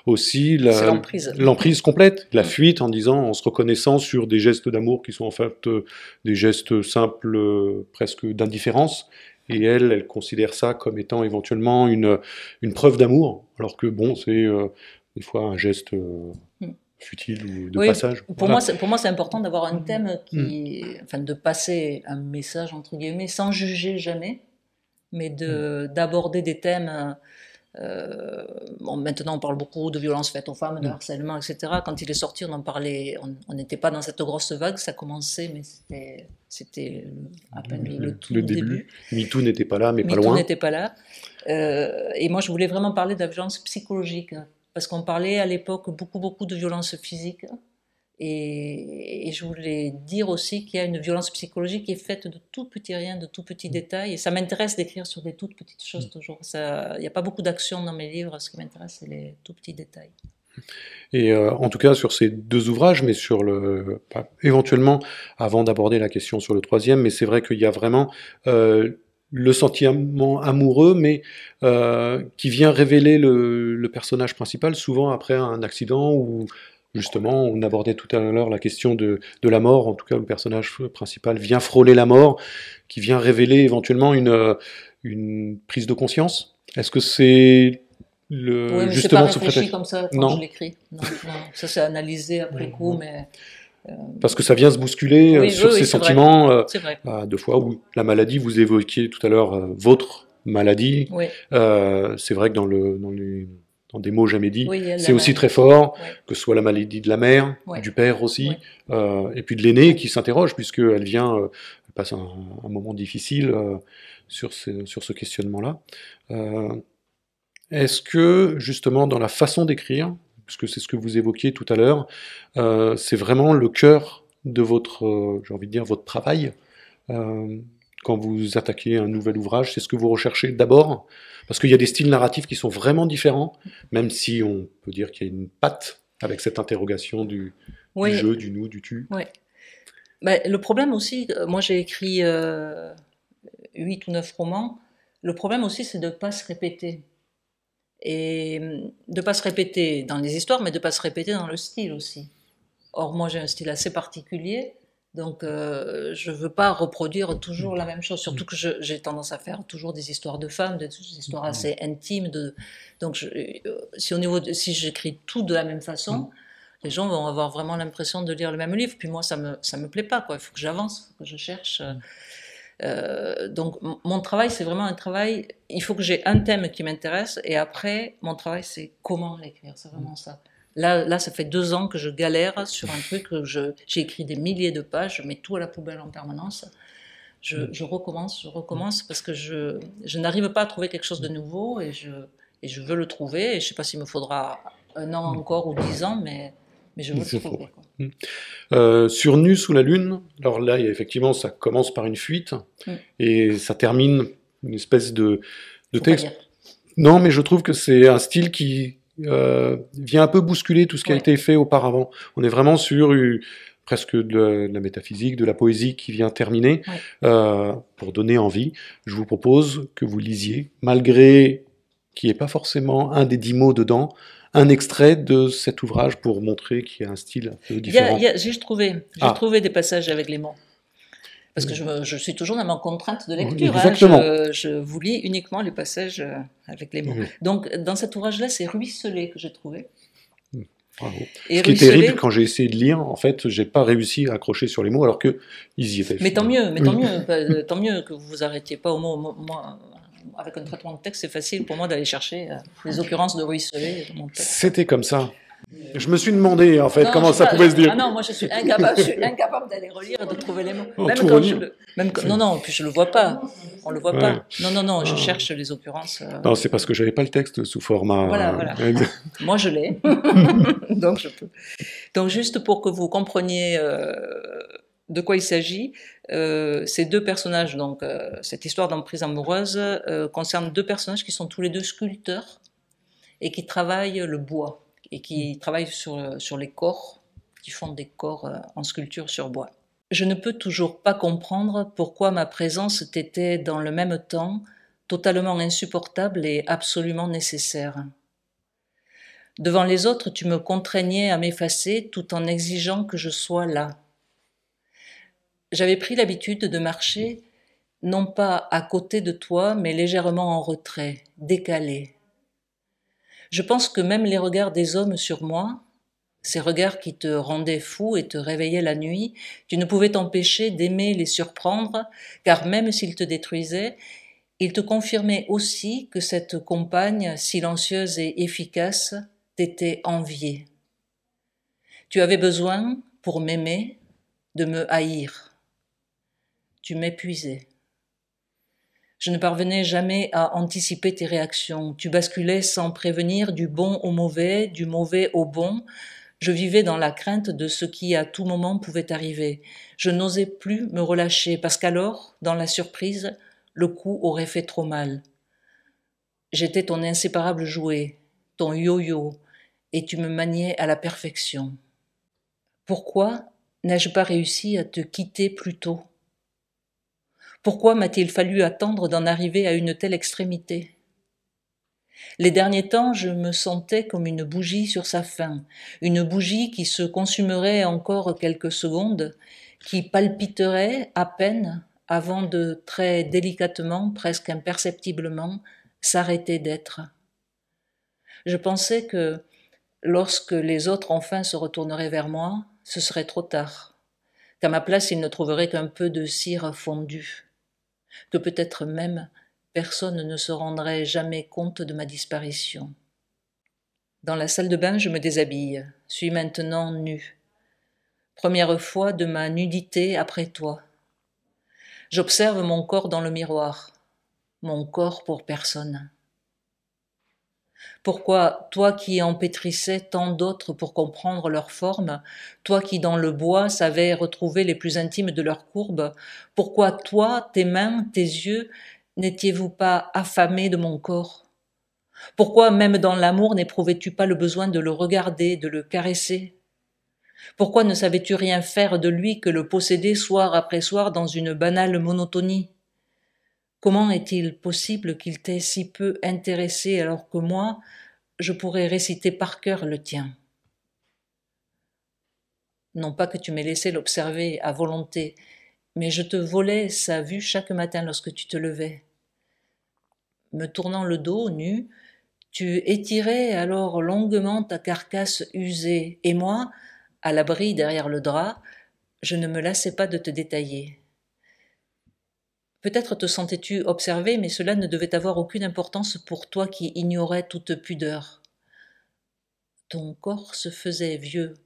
aussi l'emprise complète, la fuite en se reconnaissant sur des gestes d'amour qui sont en fait des gestes simples, presque d'indifférence, et elle considère ça comme étant éventuellement une preuve d'amour, alors que bon, c'est des fois un geste futile ou de passage.
Pour moi, c'est important d'avoir un thème de passer un message entre guillemets sans juger jamais, mais d'aborder des thèmes. Maintenant on parle beaucoup de violences faites aux femmes, de harcèlement, etc. Quand il est sorti, on en parlait, on n'était pas dans cette grosse vague, ça commençait, mais c'était à peine le tout début.
MeToo n'était pas là, mais pas loin.
MeToo n'était pas là. Et moi, je voulais vraiment parler de la violence psychologique, parce qu'on parlait à l'époque beaucoup de violence physique. Et je voulais dire aussi qu'il y a une violence psychologique qui est faite de tout petits riens, de tout petits détails. Et ça m'intéresse d'écrire sur des toutes petites choses toujours. Il n'y a pas beaucoup d'action dans mes livres. Ce qui m'intéresse, c'est les tout petits détails.
Et en tout cas sur ces 2 ouvrages, mais sur éventuellement, avant d'aborder la question sur le troisième, mais c'est vrai qu'il y a vraiment le sentiment amoureux, mais qui vient révéler le personnage principal, souvent après un accident où justement on abordait tout à l'heure la question de la mort, en tout cas le personnage principal vient frôler la mort, qui vient révéler éventuellement une prise de conscience. Est-ce que c'est
Oui, mais c'est pas
justement ce
réfléchi
prétexte?
comme ça quand
Non.
je l'écris. Non, non, ça c'est analysé après coup, mais
Parce que ça vient se bousculer
oui,
sur
oui, oui,
ces
c'est vrai,
sentiments,
c'est vrai.
deux fois où la maladie, vous évoquiez tout à l'heure votre maladie.
Oui,
C'est vrai que dans des mots jamais dits,
oui,
c'est
la
aussi
maladie.
très fort,
Oui,
que ce soit la maladie de la mère,
oui,
du père
oui,
aussi, et puis de l'aîné qui s'interroge, puisqu'elle vient, elle passe un moment difficile sur ce questionnement-là. Euh, Est-ce que, justement, dans la façon d'écrire, puisque c'est ce que vous évoquiez tout à l'heure, c'est vraiment le cœur de votre, j'ai envie de dire, votre travail, euh, quand vous attaquez un nouvel ouvrage, c'est ce que vous recherchez d'abord? Parce qu'il y a des styles narratifs qui sont vraiment différents, même si on peut dire qu'il y a une patte avec cette interrogation du
oui,
jeu, du nous, du tu.
oui. Ben, le problème aussi, moi j'ai écrit 8 ou 9 romans. Le problème aussi, c'est de ne pas se répéter. Et de ne pas se répéter dans les histoires, mais de ne pas se répéter dans le style aussi. Or, moi, j'ai un style assez particulier, donc je ne veux pas reproduire toujours la même chose. Surtout que j'ai tendance à faire toujours des histoires de femmes, des histoires assez intimes. Donc, si j'écris tout de la même façon, les gens vont avoir vraiment l'impression de lire le même livre. Puis moi, ça me plaît pas, quoi. Il faut que j'avance, que je cherche. Donc, mon travail, c'est vraiment un travail. Il faut que j'ai un thème qui m'intéresse, et après, mon travail, c'est comment l'écrire. C'est vraiment ça. Là, ça fait 2 ans que je galère sur un truc. J'ai écrit des milliers de pages, je mets tout à la poubelle en permanence. Je recommence parce que je n'arrive pas à trouver quelque chose de nouveau, et je veux le trouver. Et je ne sais pas s'il me faudra 1 an encore ou 10 ans, mais je veux le trouver, quoi.
Sur Nu sous la lune, alors là, effectivement, ça commence par une fuite, et ça termine une espèce de
Faut pas
texte.
dire.
Non, mais je trouve que c'est un style qui vient un peu bousculer tout ce qui a
Ouais.
été fait auparavant. On est vraiment sur presque de la métaphysique, de la poésie qui vient terminer.
Ouais.
Pour donner envie, je vous propose que vous lisiez, malgré qu'il n'y ait pas forcément un des 10 mots dedans, un extrait de cet ouvrage pour montrer qu'il y a un style un peu différent.
J'ai trouvé des passages avec les mots. Parce que je suis toujours dans ma contrainte de lecture.
Exactement.
Je vous lis uniquement les passages avec les mots. Donc, dans cet ouvrage-là, c'est Ruisselet que j'ai trouvé.
Bravo.
Et
Ce qui est
Ruisselet,
terrible, quand j'ai essayé de lire, en fait, j'ai pas réussi à accrocher sur les mots, alors que ils y étaient.
mais tant mieux, tant mieux que vous vous arrêtiez pas au mot. Moi, avec un traitement de texte, c'est facile pour moi d'aller chercher les occurrences de Ruisselet dans mon texte.
C'était comme ça. Je me suis demandé, en fait,
Non,
comment ça pouvait se dire.
Ah non, moi je suis incapable d'aller relire et de trouver les mots.
Oh,
Même
tout
quand
relire.
non, puis je le vois pas. On le voit
Ouais.
pas. Non, je cherche les occurrences.
Non, c'est parce que j'avais pas le texte sous format.
Voilà. Moi je l'ai, donc je peux. Donc juste pour que vous compreniez de quoi il s'agit, ces 2 personnages, donc cette histoire d'emprise amoureuse concerne 2 personnages qui sont tous les 2 sculpteurs et qui travaillent le bois et qui travaillent sur les corps, qui font des corps en sculpture sur bois. Je ne peux toujours pas comprendre pourquoi ma présence t'était dans le même temps totalement insupportable et absolument nécessaire. Devant les autres, tu me contraignais à m'effacer tout en exigeant que je sois là. J'avais pris l'habitude de marcher, non pas à côté de toi, mais légèrement en retrait, décalé. Je pense que même les regards des hommes sur moi, ces regards qui te rendaient fou et te réveillaient la nuit, tu ne pouvais t'empêcher d'aimer les surprendre, car même s'ils te détruisaient, ils te confirmaient aussi que cette compagne silencieuse et efficace t'était enviée. Tu avais besoin, pour m'aimer, de me haïr. Tu m'épuisais. Je ne parvenais jamais à anticiper tes réactions. Tu basculais sans prévenir du bon au mauvais, du mauvais au bon. Je vivais dans la crainte de ce qui à tout moment pouvait arriver. Je n'osais plus me relâcher parce qu'alors, dans la surprise, le coup aurait fait trop mal. J'étais ton inséparable jouet, ton yo-yo, et tu me maniais à la perfection. Pourquoi n'ai-je pas réussi à te quitter plus tôt? Pourquoi m'a-t-il fallu attendre d'en arriver à une telle extrémité? Les derniers temps, je me sentais comme une bougie sur sa fin, une bougie qui se consumerait encore quelques secondes, qui palpiterait à peine avant de très délicatement, presque imperceptiblement, s'arrêter d'être. Je pensais que lorsque les autres enfin se retourneraient vers moi, ce serait trop tard, qu'à ma place ils ne trouveraient qu'un peu de cire fondue, que peut-être même personne ne se rendrait jamais compte de ma disparition. Dans la salle de bain, je me déshabille, suis maintenant nue. Première fois de ma nudité après toi. J'observe mon corps dans le miroir, mon corps pour personne. Pourquoi, toi qui empêtrissais tant d'autres pour comprendre leur forme, toi qui dans le bois savais retrouver les plus intimes de leurs courbes, pourquoi toi, tes mains, tes yeux, n'étiez-vous pas affamés de mon corps? Pourquoi même dans l'amour n'éprouvais-tu pas le besoin de le regarder, de le caresser? Pourquoi ne savais-tu rien faire de lui que le posséder soir après soir dans une banale monotonie? Comment est-il possible qu'il t'ait si peu intéressé alors que moi, je pourrais réciter par cœur le tien? Non pas que tu m'aies laissé l'observer à volonté, mais je te volais sa vue chaque matin lorsque tu te levais. Me tournant le dos, nu, tu étirais alors longuement ta carcasse usée, et moi, à l'abri derrière le drap, je ne me lassais pas de te détailler. Peut-être te sentais-tu observé, mais cela ne devait avoir aucune importance pour toi qui ignorais toute pudeur. Ton corps se faisait vieux.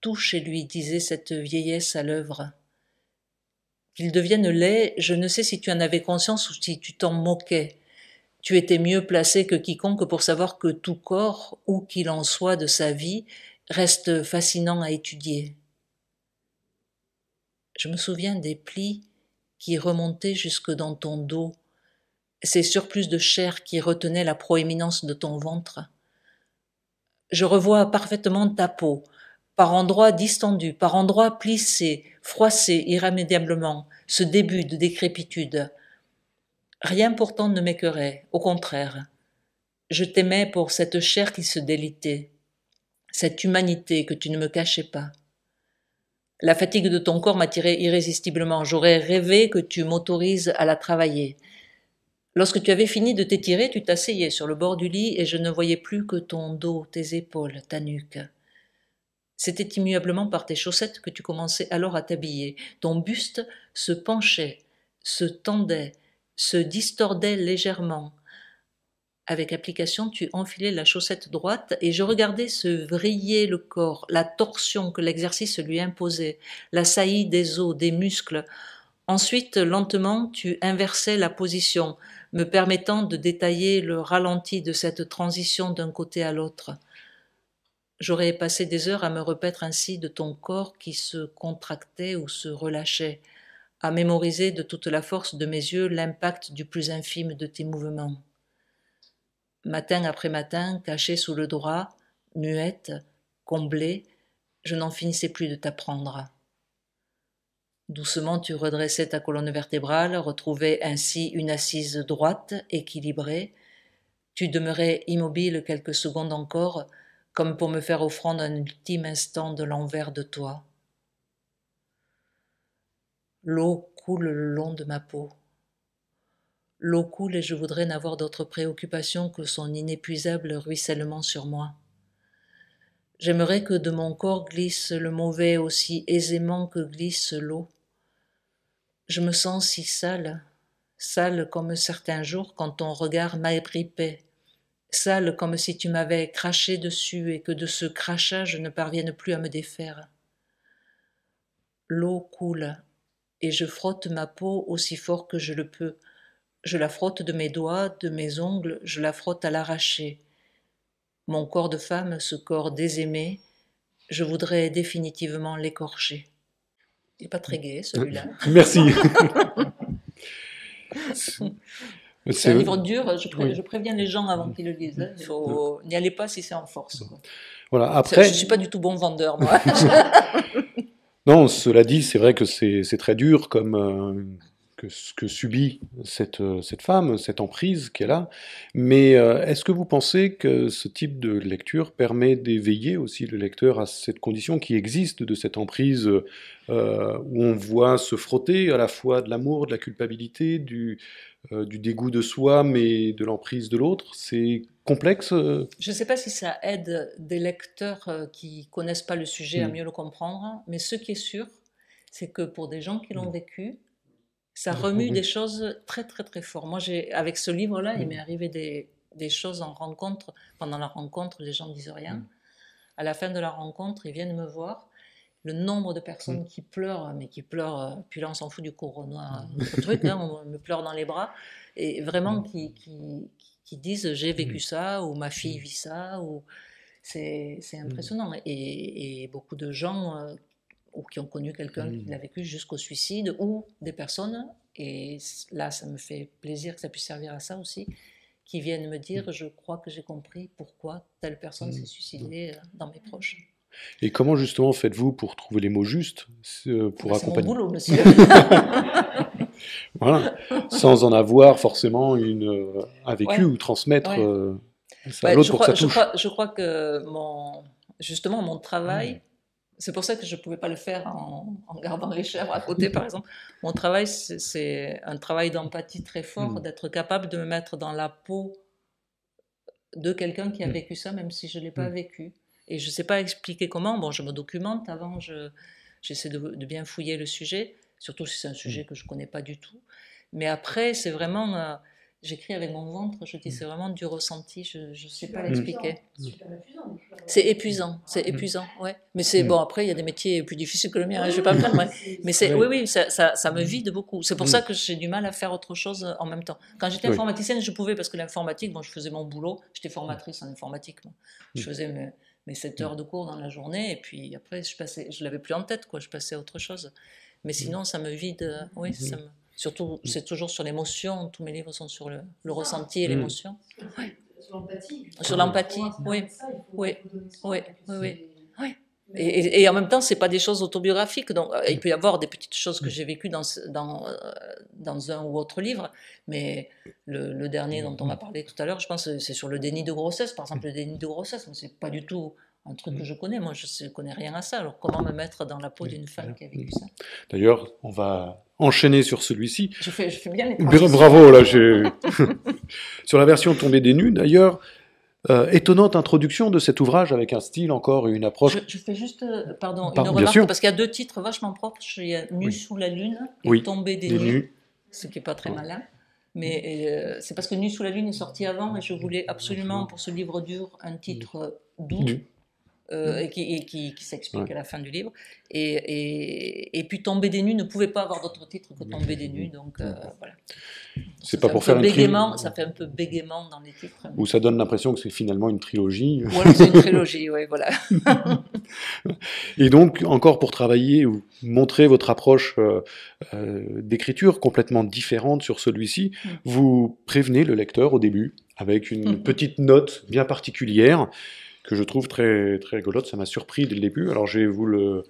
Tout chez lui disait cette vieillesse à l'œuvre. Qu'il devienne laid, je ne sais si tu en avais conscience ou si tu t'en moquais. Tu étais mieux placé que quiconque pour savoir que tout corps, où qu'il en soit de sa vie, reste fascinant à étudier. Je me souviens des plis qui remontaient jusque dans ton dos, ces surplus de chair qui retenaient la proéminence de ton ventre. Je revois parfaitement ta peau, par endroits distendue, par endroits plissée, froissée irrémédiablement, ce début de décrépitude. Rien pourtant ne m'écœurait, au contraire. Je t'aimais pour cette chair qui se délitait, cette humanité que tu ne me cachais pas. La fatigue de ton corps m'attirait irrésistiblement. J'aurais rêvé que tu m'autorises à la travailler. Lorsque tu avais fini de t'étirer, tu t'asseyais sur le bord du lit et je ne voyais plus que ton dos, tes épaules, ta nuque. C'était immuablement par tes chaussettes que tu commençais alors à t'habiller. Ton buste se penchait, se tendait, se distordait légèrement. Avec application, tu enfilais la chaussette droite et je regardais se vriller le corps, la torsion que l'exercice lui imposait, la saillie des os, des muscles. Ensuite, lentement, tu inversais la position, me permettant de détailler le ralenti de cette transition d'un côté à l'autre. J'aurais passé des heures à me repaître ainsi de ton corps qui se contractait ou se relâchait, à mémoriser de toute la force de mes yeux l'impact du plus infime de tes mouvements. Matin après matin, cachée sous le drap, muette, comblée, je n'en finissais plus de t'apprendre. Doucement, tu redressais ta colonne vertébrale, retrouvais ainsi une assise droite, équilibrée. Tu demeurais immobile quelques secondes encore, comme pour me faire offrande un ultime instant de l'envers de toi. L'eau coule le long de ma peau. L'eau coule et je voudrais n'avoir d'autre préoccupation que son inépuisable ruissellement sur moi. J'aimerais que de mon corps glisse le mauvais aussi aisément que glisse l'eau. Je me sens si sale, sale comme certains jours quand ton regard m'agrippait, sale comme si tu m'avais craché dessus et que de ce crachat je ne parvienne plus à me défaire. L'eau coule et je frotte ma peau aussi fort que je le peux. Je la frotte de mes doigts, de mes ongles, je la frotte à l'arraché. Mon corps de femme, ce corps désaimé, je voudrais définitivement l'écorcher. Il n'est pas très gai, celui-là.
Merci.
C'est un livre dur, je préviens les gens avant qu'ils le lisent. N'y allez pas si c'est en force. Quoi.
Voilà, après...
Je ne suis pas du tout bon vendeur, moi.
Non, cela dit, c'est vrai que c'est très dur comme que subit cette femme, cette emprise qu'elle a. Mais est-ce que vous pensez que ce type de lecture permet d'éveiller aussi le lecteur à cette condition qui existe de cette emprise où on voit se frotter à la fois de l'amour, de la culpabilité, du dégoût de soi, mais de l'emprise de l'autre? C'est complexe
Je ne sais pas si ça aide des lecteurs qui connaissent pas le sujet à mieux le comprendre, mais ce qui est sûr, c'est que pour des gens qui l'ont vécu, ça remue des choses très très très fort. Moi, avec ce livre-là, il m'est arrivé des choses en rencontre. Pendant la rencontre, les gens ne disent rien. À la fin de la rencontre, ils viennent me voir. Le nombre de personnes qui pleurent, mais qui pleurent, puis là on s'en fout du corona, notre truc, hein, on me pleure dans les bras, et vraiment qui disent j'ai vécu ça, ou ma fille vit ça, ou c'est impressionnant. Et beaucoup de gens ou qui ont connu quelqu'un qui l'a vécu jusqu'au suicide, ou des personnes, et là ça me fait plaisir que ça puisse servir à ça aussi, qui viennent me dire je crois que j'ai compris pourquoi telle personne s'est suicidée dans mes proches.
Et comment justement faites-vous pour trouver les mots justes pour accompagner?
C'est mon boulot, monsieur.
Voilà, sans en avoir forcément un vécu ou transmettre ça à l'autre pour que ça touche.
Je crois que justement mon travail, c'est pour ça que je ne pouvais pas le faire en gardant les chèvres à côté, par exemple. Mon travail, c'est un travail d'empathie très fort, d'être capable de me mettre dans la peau de quelqu'un qui a vécu ça, même si je ne l'ai pas vécu. Et je ne sais pas expliquer comment. Bon, je me documente avant, j'essaie de bien fouiller le sujet, surtout si c'est un sujet que je ne connais pas du tout. Mais après, c'est vraiment... j'écris avec mon ventre, je dis c'est vraiment du ressenti, je ne sais pas l'expliquer. C'est épuisant, ouais. Mais c'est bon, après, il y a des métiers plus difficiles que le mien, hein, je ne vais pas me plaindre. Mais oui, ça me vide beaucoup. C'est pour ça que j'ai du mal à faire autre chose en même temps. Quand j'étais informaticienne, je pouvais, parce que l'informatique, bon, je faisais mon boulot, j'étais formatrice en informatique. Moi. Je faisais mes 7 heures de cours dans la journée, et puis après, je l'avais plus en tête, quoi, je passais à autre chose. Mais sinon, ça me vide, surtout, c'est toujours sur l'émotion, tous mes livres sont sur le ressenti et l'émotion.
Sur l'empathie.
Sur l'empathie, oui. Et en même temps, c'est pas des choses autobiographiques, donc il peut y avoir des petites choses que j'ai vécues dans un ou autre livre, mais le dernier dont on m'a parlé tout à l'heure, je pense que c'est sur le déni de grossesse, par exemple, le déni de grossesse, mais c'est pas du tout un truc que je connais, moi je ne connais rien à ça, alors comment me mettre dans la peau d'une femme qui a vécu ça?
D'ailleurs, on va enchaîner sur celui-ci.
Je fais bien les transitions.
Bravo, là, sur la version Tombée des nues, d'ailleurs, étonnante introduction de cet ouvrage avec un style encore et une approche.
Je fais juste une remarque, parce qu'il y a 2 titres vachement propres. Il y a Nu sous la lune et Tombée des nues, ce qui n'est pas très malin. Mais c'est parce que Nu sous la lune est sorti avant et je voulais absolument, pour ce livre dur, un titre doux. Et qui s'explique à la fin du livre. Et puis Tombée des nues ne pouvait pas avoir d'autre titre que Tombée des nues, donc voilà.
C'est pas pour faire
ça fait un peu bégaiement dans les titres.
Ou ça donne l'impression que c'est finalement une trilogie.
Voilà, c'est une trilogie, oui, voilà.
Et donc, encore pour travailler ou montrer votre approche d'écriture complètement différente sur celui-ci, vous prévenez le lecteur au début avec une petite note bien particulière que je trouve très, très rigolote, ça m'a surpris dès le début. Alors je vais vous le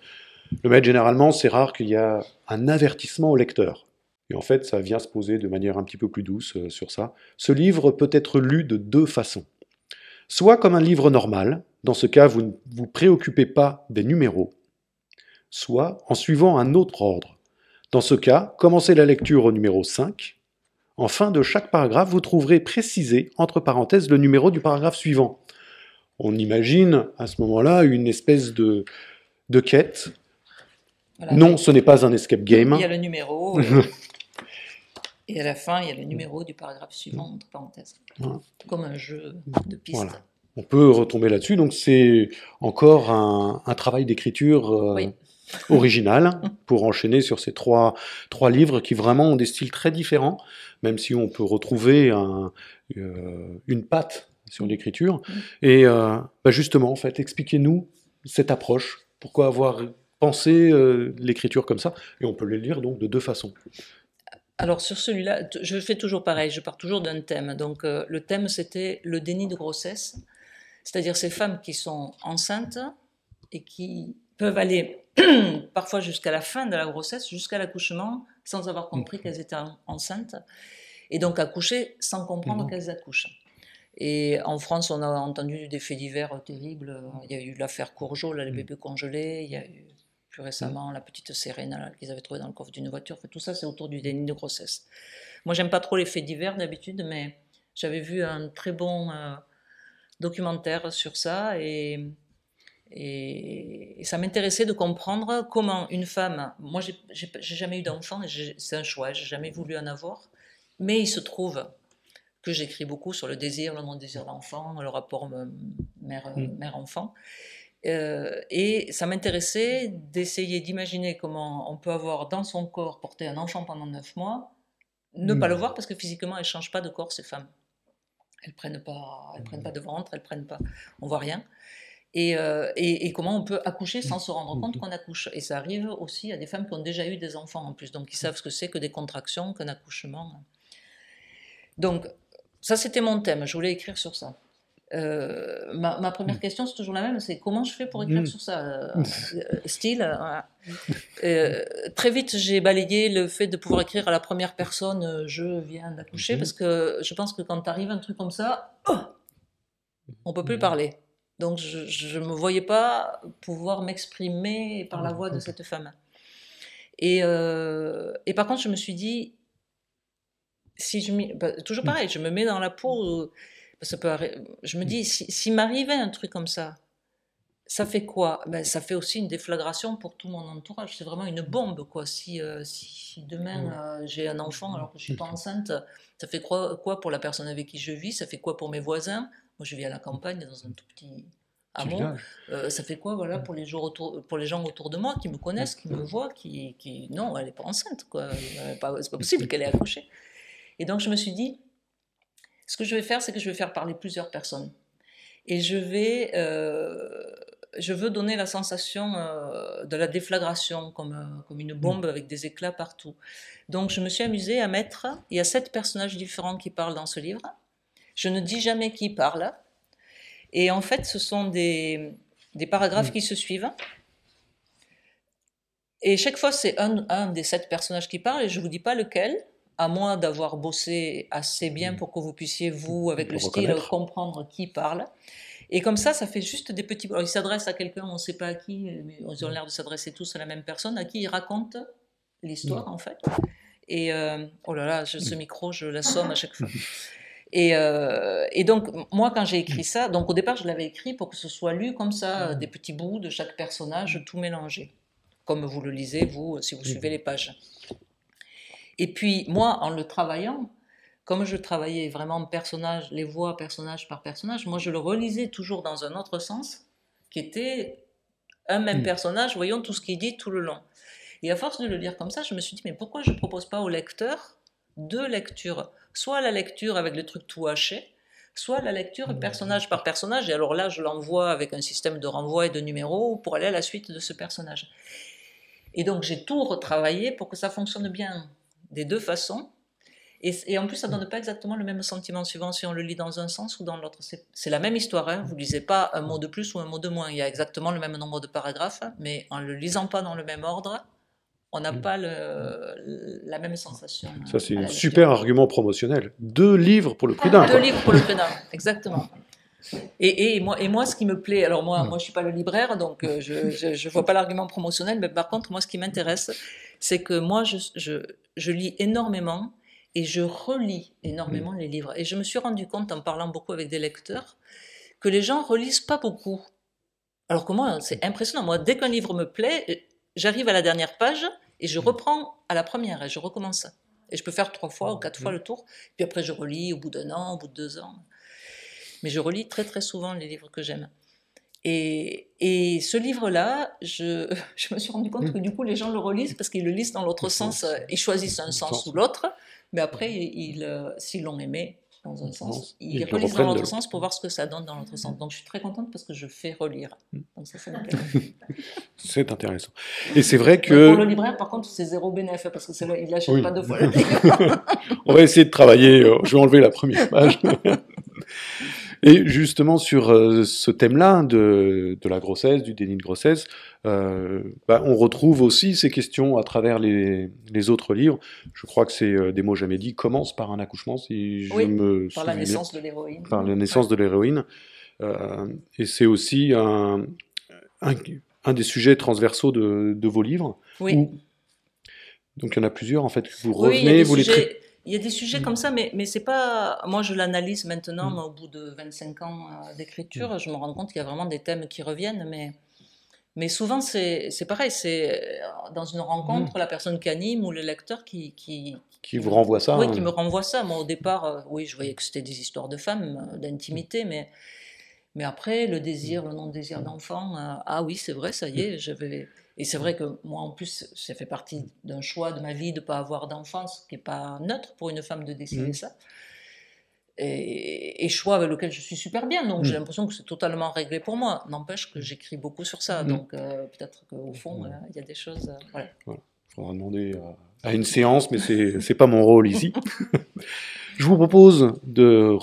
mettre généralement, c'est rare qu'il y a un avertissement au lecteur. Et en fait, ça vient se poser de manière un petit peu plus douce sur ça. Ce livre peut être lu de 2 façons. Soit comme un livre normal, dans ce cas, vous ne vous préoccupez pas des numéros. Soit en suivant un autre ordre. Dans ce cas, commencez la lecture au numéro 5. En fin de chaque paragraphe, vous trouverez précisé, entre parenthèses, le numéro du paragraphe suivant. On imagine à ce moment-là une espèce de quête. Voilà, non, ce n'est pas un escape game.
Il y a le numéro, et à la fin, il y a le numéro du paragraphe suivant, entre parenthèses. Voilà. Comme un jeu de piste. Voilà.
On peut retomber là-dessus, donc c'est encore un travail d'écriture original pour enchaîner sur ces trois livres qui vraiment ont des styles très différents, même si on peut retrouver une patte sur l'écriture. Et justement, en fait, expliquez-nous cette approche. Pourquoi avoir pensé l'écriture comme ça? Et on peut le lire donc de 2 façons.
Alors sur celui-là, je fais toujours pareil, je pars toujours d'un thème. Donc le thème c'était le déni de grossesse, c'est-à-dire ces femmes qui sont enceintes et qui peuvent aller parfois jusqu'à la fin de la grossesse, jusqu'à l'accouchement, sans avoir compris qu'elles étaient enceintes, et donc accoucher sans comprendre qu'elles accouchent. Et en France, on a entendu des faits divers terribles. Il y a eu l'affaire Courgeot, là, les bébés congelés. Il y a eu plus récemment la petite Serena qu'ils avaient trouvée dans le coffre d'une voiture. Tout ça, c'est autour du déni de grossesse. Moi, j'aime pas trop les faits divers d'habitude, mais j'avais vu un très bon documentaire sur ça et ça m'intéressait de comprendre comment une femme. Moi, j'ai jamais eu d'enfant, c'est un choix, j'ai jamais voulu en avoir, mais il se trouve que j'écris beaucoup sur le désir, le non-désir d'enfant, le rapport mère-enfant. Et ça m'intéressait d'essayer d'imaginer comment on peut avoir dans son corps porté un enfant pendant 9 mois, ne pas le voir parce que physiquement elles ne changent pas de corps, ces femmes. Elles prennent pas de ventre, elles prennent pas, on voit rien. Et comment on peut accoucher sans se rendre compte qu'on accouche. Et ça arrive aussi à des femmes qui ont déjà eu des enfants en plus, donc qui savent ce que c'est que des contractions, qu'un accouchement. Donc ça, c'était mon thème, je voulais écrire sur ça. Ma première question, c'est toujours la même, c'est comment je fais pour écrire sur ça très vite, j'ai balayé le fait de pouvoir écrire à la première personne, je viens d'accoucher, parce que je pense que quand arrive un truc comme ça, on peut plus parler. Donc je me voyais pas pouvoir m'exprimer par la voix de cette femme. Et par contre, je me suis dit, si toujours pareil, je me mets dans la peau, je me dis, si m'arrivait un truc comme ça fait quoi? Ça fait aussi une déflagration pour tout mon entourage, c'est vraiment une bombe, quoi. Si demain j'ai un enfant alors que je suis pas enceinte, ça fait quoi pour la personne avec qui je vis, ça fait quoi pour mes voisins? Moi je vis à la campagne, dans un tout petit hameau, ça fait quoi, voilà, pour les gens autour de moi qui me connaissent, qui me voient, qui non, elle n'est pas enceinte, quoi. C'est pas possible qu'elle ait accouché. Et donc je me suis dit, ce que je vais faire, c'est que je vais faire parler plusieurs personnes. Et je veux donner la sensation de la déflagration, comme une bombe avec des éclats partout. Donc je me suis amusée à mettre, il y a 7 personnages différents qui parlent dans ce livre. Je ne dis jamais qui parle. Et en fait, ce sont des paragraphes qui se suivent. Et chaque fois, c'est un des 7 personnages qui parle, et je ne vous dis pas lequel, à moins d'avoir bossé assez bien pour que vous puissiez, vous, avec le style, comprendre qui parle. Et comme ça fait juste des petits... Alors, il s'adresse à quelqu'un, on ne sait pas à qui, mais ils ont l'air de s'adresser tous à la même personne, à qui il raconte l'histoire, en fait. Et, oh là là, ce micro, je l'assomme à chaque fois. Et donc, moi, quand j'ai écrit ça, donc au départ, je l'avais écrit pour que ce soit lu comme ça, des petits bouts de chaque personnage, tout mélangé, comme vous le lisez, vous, si vous suivez les pages. Et puis, moi, en le travaillant, comme je travaillais vraiment les voix personnage par personnage, moi, je le relisais toujours dans un autre sens, qui était un même personnage, voyons tout ce qu'il dit tout le long. Et à force de le lire comme ça, je me suis dit, mais pourquoi je ne propose pas au lecteur 2 lectures, soit la lecture avec le truc tout haché, soit la lecture personnage par personnage, et alors là je l'envoie avec un système de renvoi et de numéros pour aller à la suite de ce personnage. Et donc j'ai tout retravaillé pour que ça fonctionne bien des 2 façons, et en plus ça ne donne pas exactement le même sentiment suivant si on le lit dans un sens ou dans l'autre. C'est la même histoire, hein. Vous ne lisez pas un mot de plus ou un mot de moins, il y a exactement le même nombre de paragraphes, mais en ne le lisant pas dans le même ordre, on n'a pas la même sensation.
Ça, c'est un super argument promotionnel. 2 livres pour le prix d'un.
2 livres pour le prix d'un, exactement. Et moi, ce qui me plaît, alors moi je ne suis pas le libraire, donc je ne vois pas l'argument promotionnel, mais par contre, moi, ce qui m'intéresse, c'est que moi, je lis énormément et je relis énormément les livres. Et je me suis rendu compte, en parlant beaucoup avec des lecteurs, que les gens ne relisent pas beaucoup. Alors que moi, c'est impressionnant. Moi, dès qu'un livre me plaît, j'arrive à la dernière page et je reprends à la première et je recommence. Et je peux faire 3 fois ou 4 fois le tour. Puis après, je relis au bout d'1 an, au bout de 2 ans. Mais je relis très très souvent les livres que j'aime. Et ce livre-là, je me suis rendu compte que du coup, les gens le relisent parce qu'ils le lisent dans l'autre sens. Ils choisissent un sens ou l'autre, mais après, s'ils l'ont aimé, dans un sens,
Et
ils
le
relisent dans
reprennent de
l'autre
l'autre.
sens pour voir ce que ça donne dans l'autre sens. Donc je suis très contente parce que je fais relire. Donc ça m'intéresse.
C'est intéressant. Et c'est vrai
Pour le
que...
libraire, par contre, c'est zéro bénéfice parce qu'il n'achète
Oui.
pas deux fois le livre.
On va essayer de travailler. Je vais enlever la première page. Et justement, sur ce thème-là de la grossesse, du déni de grossesse, on retrouve aussi ces questions à travers les autres livres. Je crois que c'est Des mots jamais dits commence par un accouchement, si je
Oui,
me
par la
souviens.
naissance de l'héroïne.
Par la naissance de l'héroïne. Et c'est aussi un des sujets transversaux de vos livres.
Oui.
Donc il y en a plusieurs, en fait, que vous
Oui,
revenez, vous les traitez.
il y a des sujets comme ça, mais c'est pas. Moi, je l'analyse maintenant, au bout de 25 ans d'écriture, je me rends compte qu'il y a vraiment des thèmes qui reviennent, mais souvent, c'est pareil, c'est dans une rencontre, la personne qui anime ou le lecteur qui
vous renvoie ça.
Oui, qui me renvoie ça. Moi, au départ, oui, je voyais que c'était des histoires de femmes, d'intimité, mais après, le désir, le non-désir d'enfant, ah oui, c'est vrai, ça y est, je vais. Et c'est vrai que moi, en plus, ça fait partie d'un choix de ma vie de ne pas avoir d'enfant, ce qui n'est pas neutre pour une femme de décider ça. Et choix avec lequel je suis super bien, donc j'ai l'impression que c'est totalement réglé pour moi. N'empêche que j'écris beaucoup sur ça, donc peut-être qu'au fond, il y a des choses... voilà.
Il faudra demander à une séance, mais c'est pas mon rôle ici. Je vous propose de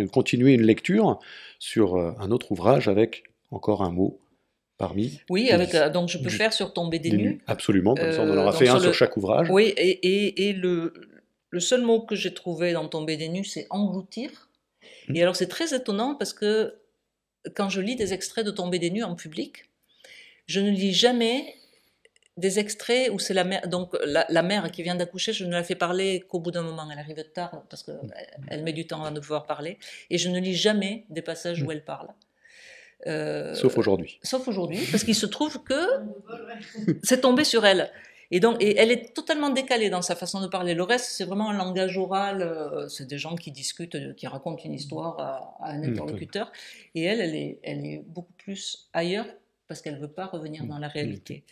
continuer une lecture sur un autre ouvrage avec encore un mot parmi.
Oui, donc je peux faire sur Tomber des nues.
Absolument, comme ça on en aura fait un sur chaque ouvrage.
Oui, et le seul mot que j'ai trouvé dans Tomber des nues, c'est engloutir. Et alors c'est très étonnant parce que quand je lis des extraits de Tomber des nues en public, je ne lis jamais des extraits où c'est la mère, donc la mère qui vient d'accoucher, je ne la fais parler qu'au bout d'un moment, elle arrive tard parce qu'elle met du temps avant de pouvoir parler, et je ne lis jamais des passages où elle parle.
Sauf aujourd'hui.
Sauf aujourd'hui, parce qu'il se trouve que c'est tombé sur elle. Et elle est totalement décalée dans sa façon de parler. Le reste, c'est vraiment un langage oral. C'est des gens qui discutent, qui racontent une histoire à un interlocuteur. Et elle est beaucoup plus ailleurs parce qu'elle ne veut pas revenir dans la réalité.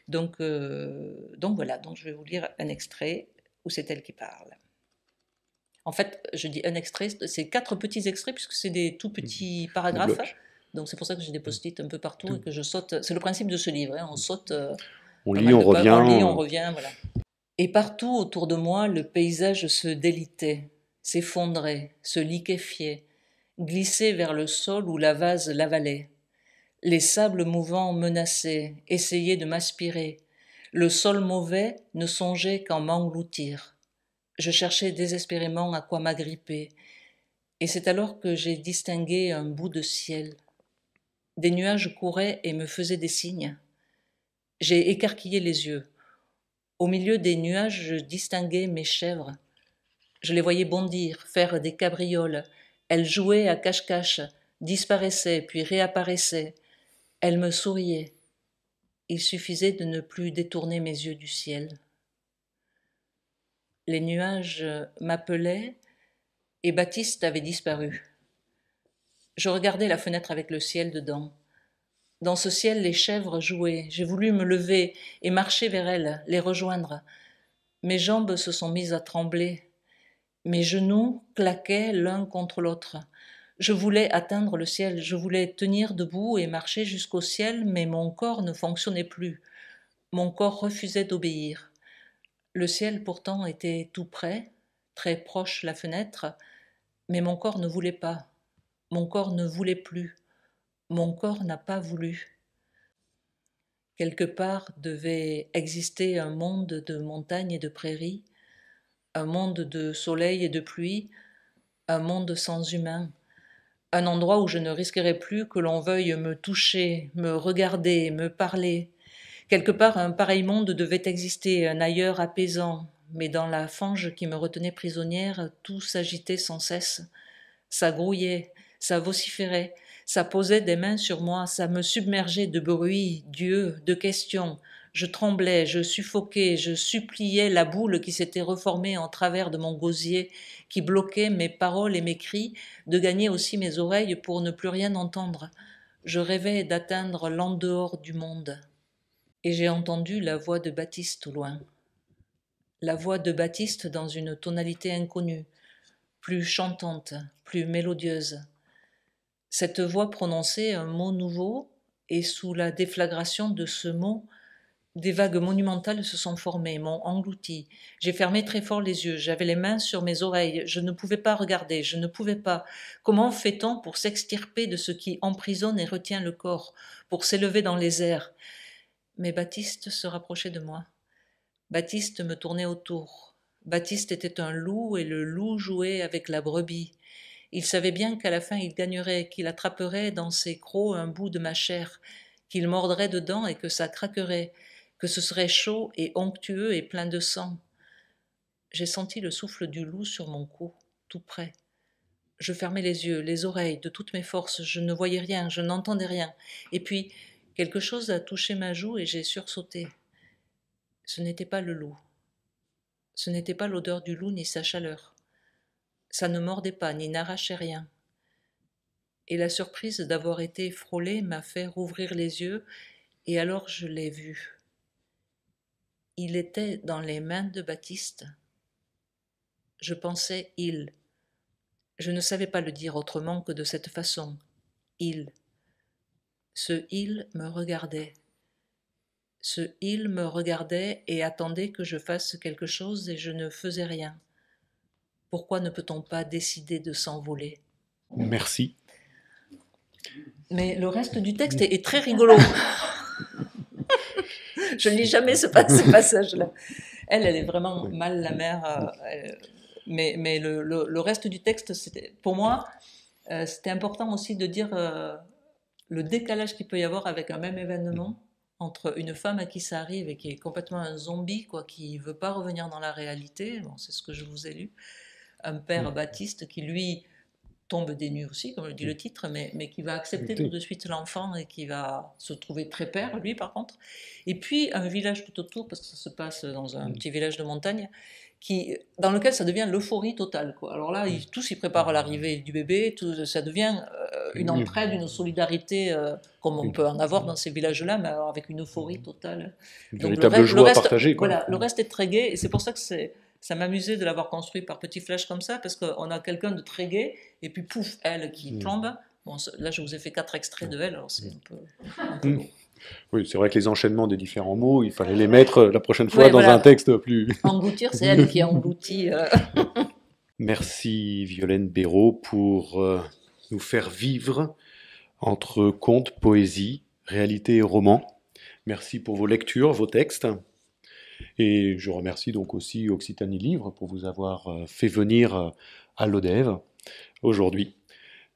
Donc voilà, donc je vais vous lire un extrait où c'est elle qui parle. En fait, je dis un extrait, c'est 4 petits extraits puisque c'est des tout petits paragraphes. Donc c'est pour ça que j'ai des post-it un peu partout et que je saute. C'est le principe de ce livre, on saute.
On lit, on
revient, voilà. Et partout autour de moi, le paysage se délitait, s'effondrait, se liquéfiait, glissait vers le sol où la vase l'avalait. Les sables mouvants menaçaient, essayaient de m'aspirer. Le sol mauvais ne songeait qu'à m'engloutir. Je cherchais désespérément à quoi m'agripper. Et c'est alors que j'ai distingué un bout de ciel. Des nuages couraient et me faisaient des signes. J'ai écarquillé les yeux. Au milieu des nuages, je distinguais mes chèvres. Je les voyais bondir, faire des cabrioles. Elles jouaient à cache-cache, disparaissaient puis réapparaissaient. Elles me souriaient. Il suffisait de ne plus détourner mes yeux du ciel. Les nuages m'appelaient et Baptiste avait disparu. Je regardais la fenêtre avec le ciel dedans. Dans ce ciel, les chèvres jouaient. J'ai voulu me lever et marcher vers elles, les rejoindre. Mes jambes se sont mises à trembler. Mes genoux claquaient l'un contre l'autre. Je voulais atteindre le ciel, je voulais tenir debout et marcher jusqu'au ciel, mais mon corps ne fonctionnait plus. Mon corps refusait d'obéir. Le ciel pourtant était tout près, très proche la fenêtre, mais mon corps ne voulait pas. Mon corps ne voulait plus. Mon corps n'a pas voulu. Quelque part devait exister un monde de montagnes et de prairies, un monde de soleil et de pluie, un monde sans humains, un endroit où je ne risquerais plus que l'on veuille me toucher, me regarder, me parler. Quelque part, un pareil monde devait exister, un ailleurs apaisant, mais dans la fange qui me retenait prisonnière, tout s'agitait sans cesse. Ça grouillait, ça vociférait, ça posait des mains sur moi, ça me submergeait de bruit, d'yeux, de questions. Je tremblais, je suffoquais, je suppliais la boule qui s'était reformée en travers de mon gosier, qui bloquait mes paroles et mes cris, de gagner aussi mes oreilles pour ne plus rien entendre. Je rêvais d'atteindre l'en-dehors du monde. Et j'ai entendu la voix de Baptiste au loin. La voix de Baptiste dans une tonalité inconnue, plus chantante, plus mélodieuse. Cette voix prononçait un mot nouveau, et sous la déflagration de ce mot, des vagues monumentales se sont formées, m'ont englouti. J'ai fermé très fort les yeux, j'avais les mains sur mes oreilles, je ne pouvais pas regarder, je ne pouvais pas. Comment fait-on pour s'extirper de ce qui emprisonne et retient le corps, pour s'élever dans les airs? Mais Baptiste se rapprochait de moi. Baptiste me tournait autour. Baptiste était un loup et le loup jouait avec la brebis. Il savait bien qu'à la fin il gagnerait, qu'il attraperait dans ses crocs un bout de ma chair, qu'il mordrait dedans et que ça craquerait, que ce serait chaud et onctueux et plein de sang. J'ai senti le souffle du loup sur mon cou, tout près. Je fermais les yeux, les oreilles, de toutes mes forces, je ne voyais rien, je n'entendais rien. Et puis, quelque chose a touché ma joue et j'ai sursauté. Ce n'était pas le loup. Ce n'était pas l'odeur du loup ni sa chaleur. Ça ne mordait pas ni n'arrachait rien. Et la surprise d'avoir été frôlée m'a fait rouvrir les yeux, et alors je l'ai vu. Il était dans les mains de Baptiste. Je pensais « il ». Je ne savais pas le dire autrement que de cette façon. Il. Ce « il » me regardait. Ce « il » me regardait et attendait que je fasse quelque chose et je ne faisais rien. Pourquoi ne peut-on pas décider de s'envoler?
Merci.
Mais le reste du texte est très rigolo. Je ne lis jamais ce passage-là. Elle est vraiment mal la mère. Mais le reste du texte, pour moi, c'était important aussi de dire le décalage qu'il peut y avoir avec un même événement entre une femme à qui ça arrive et qui est complètement un zombie, quoi, qui ne veut pas revenir dans la réalité. Bon, c'est ce que je vous ai lu. Un père Baptiste qui, lui, tombe des nues aussi, comme le dit le titre, mais qui va accepter tout de suite l'enfant et qui va se trouver très père, lui, par contre. Et puis, un village tout autour, parce que ça se passe dans un petit village de montagne, dans lequel ça devient l'euphorie totale, quoi. Alors là, tous y préparent l'arrivée du bébé, ça devient une entraide, une solidarité, comme on peut en avoir dans ces villages-là, mais alors avec une euphorie totale.
Une véritable joie partagée, quoi.
Voilà, le reste est très gai, et c'est pour ça que ça m'amusait de l'avoir construit par petits flashs comme ça, parce qu'on a quelqu'un de très gai, et puis pouf, elle qui plombe. Bon, là, je vous ai fait 4 extraits de elle, alors c'est un peu beau.
Oui, c'est vrai que les enchaînements des différents mots, il fallait les mettre la prochaine fois dans un texte plus...
Engloutir, c'est elle qui a englouti.
Merci Violaine Béraud pour nous faire vivre entre contes, poésie, réalité et roman. Merci pour vos lectures, vos textes. Et je remercie donc aussi Occitanie Livre pour vous avoir fait venir à l'Odève aujourd'hui.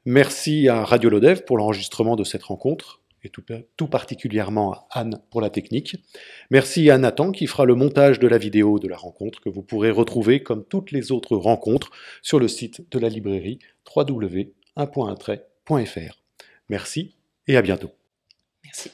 Merci à Radio l'Odève pour l'enregistrement de cette rencontre, et tout particulièrement à Anne pour la technique. Merci à Nathan qui fera le montage de la vidéo de la rencontre que vous pourrez retrouver comme toutes les autres rencontres sur le site de la librairie www.1.trait.fr. Merci et à bientôt.
Merci.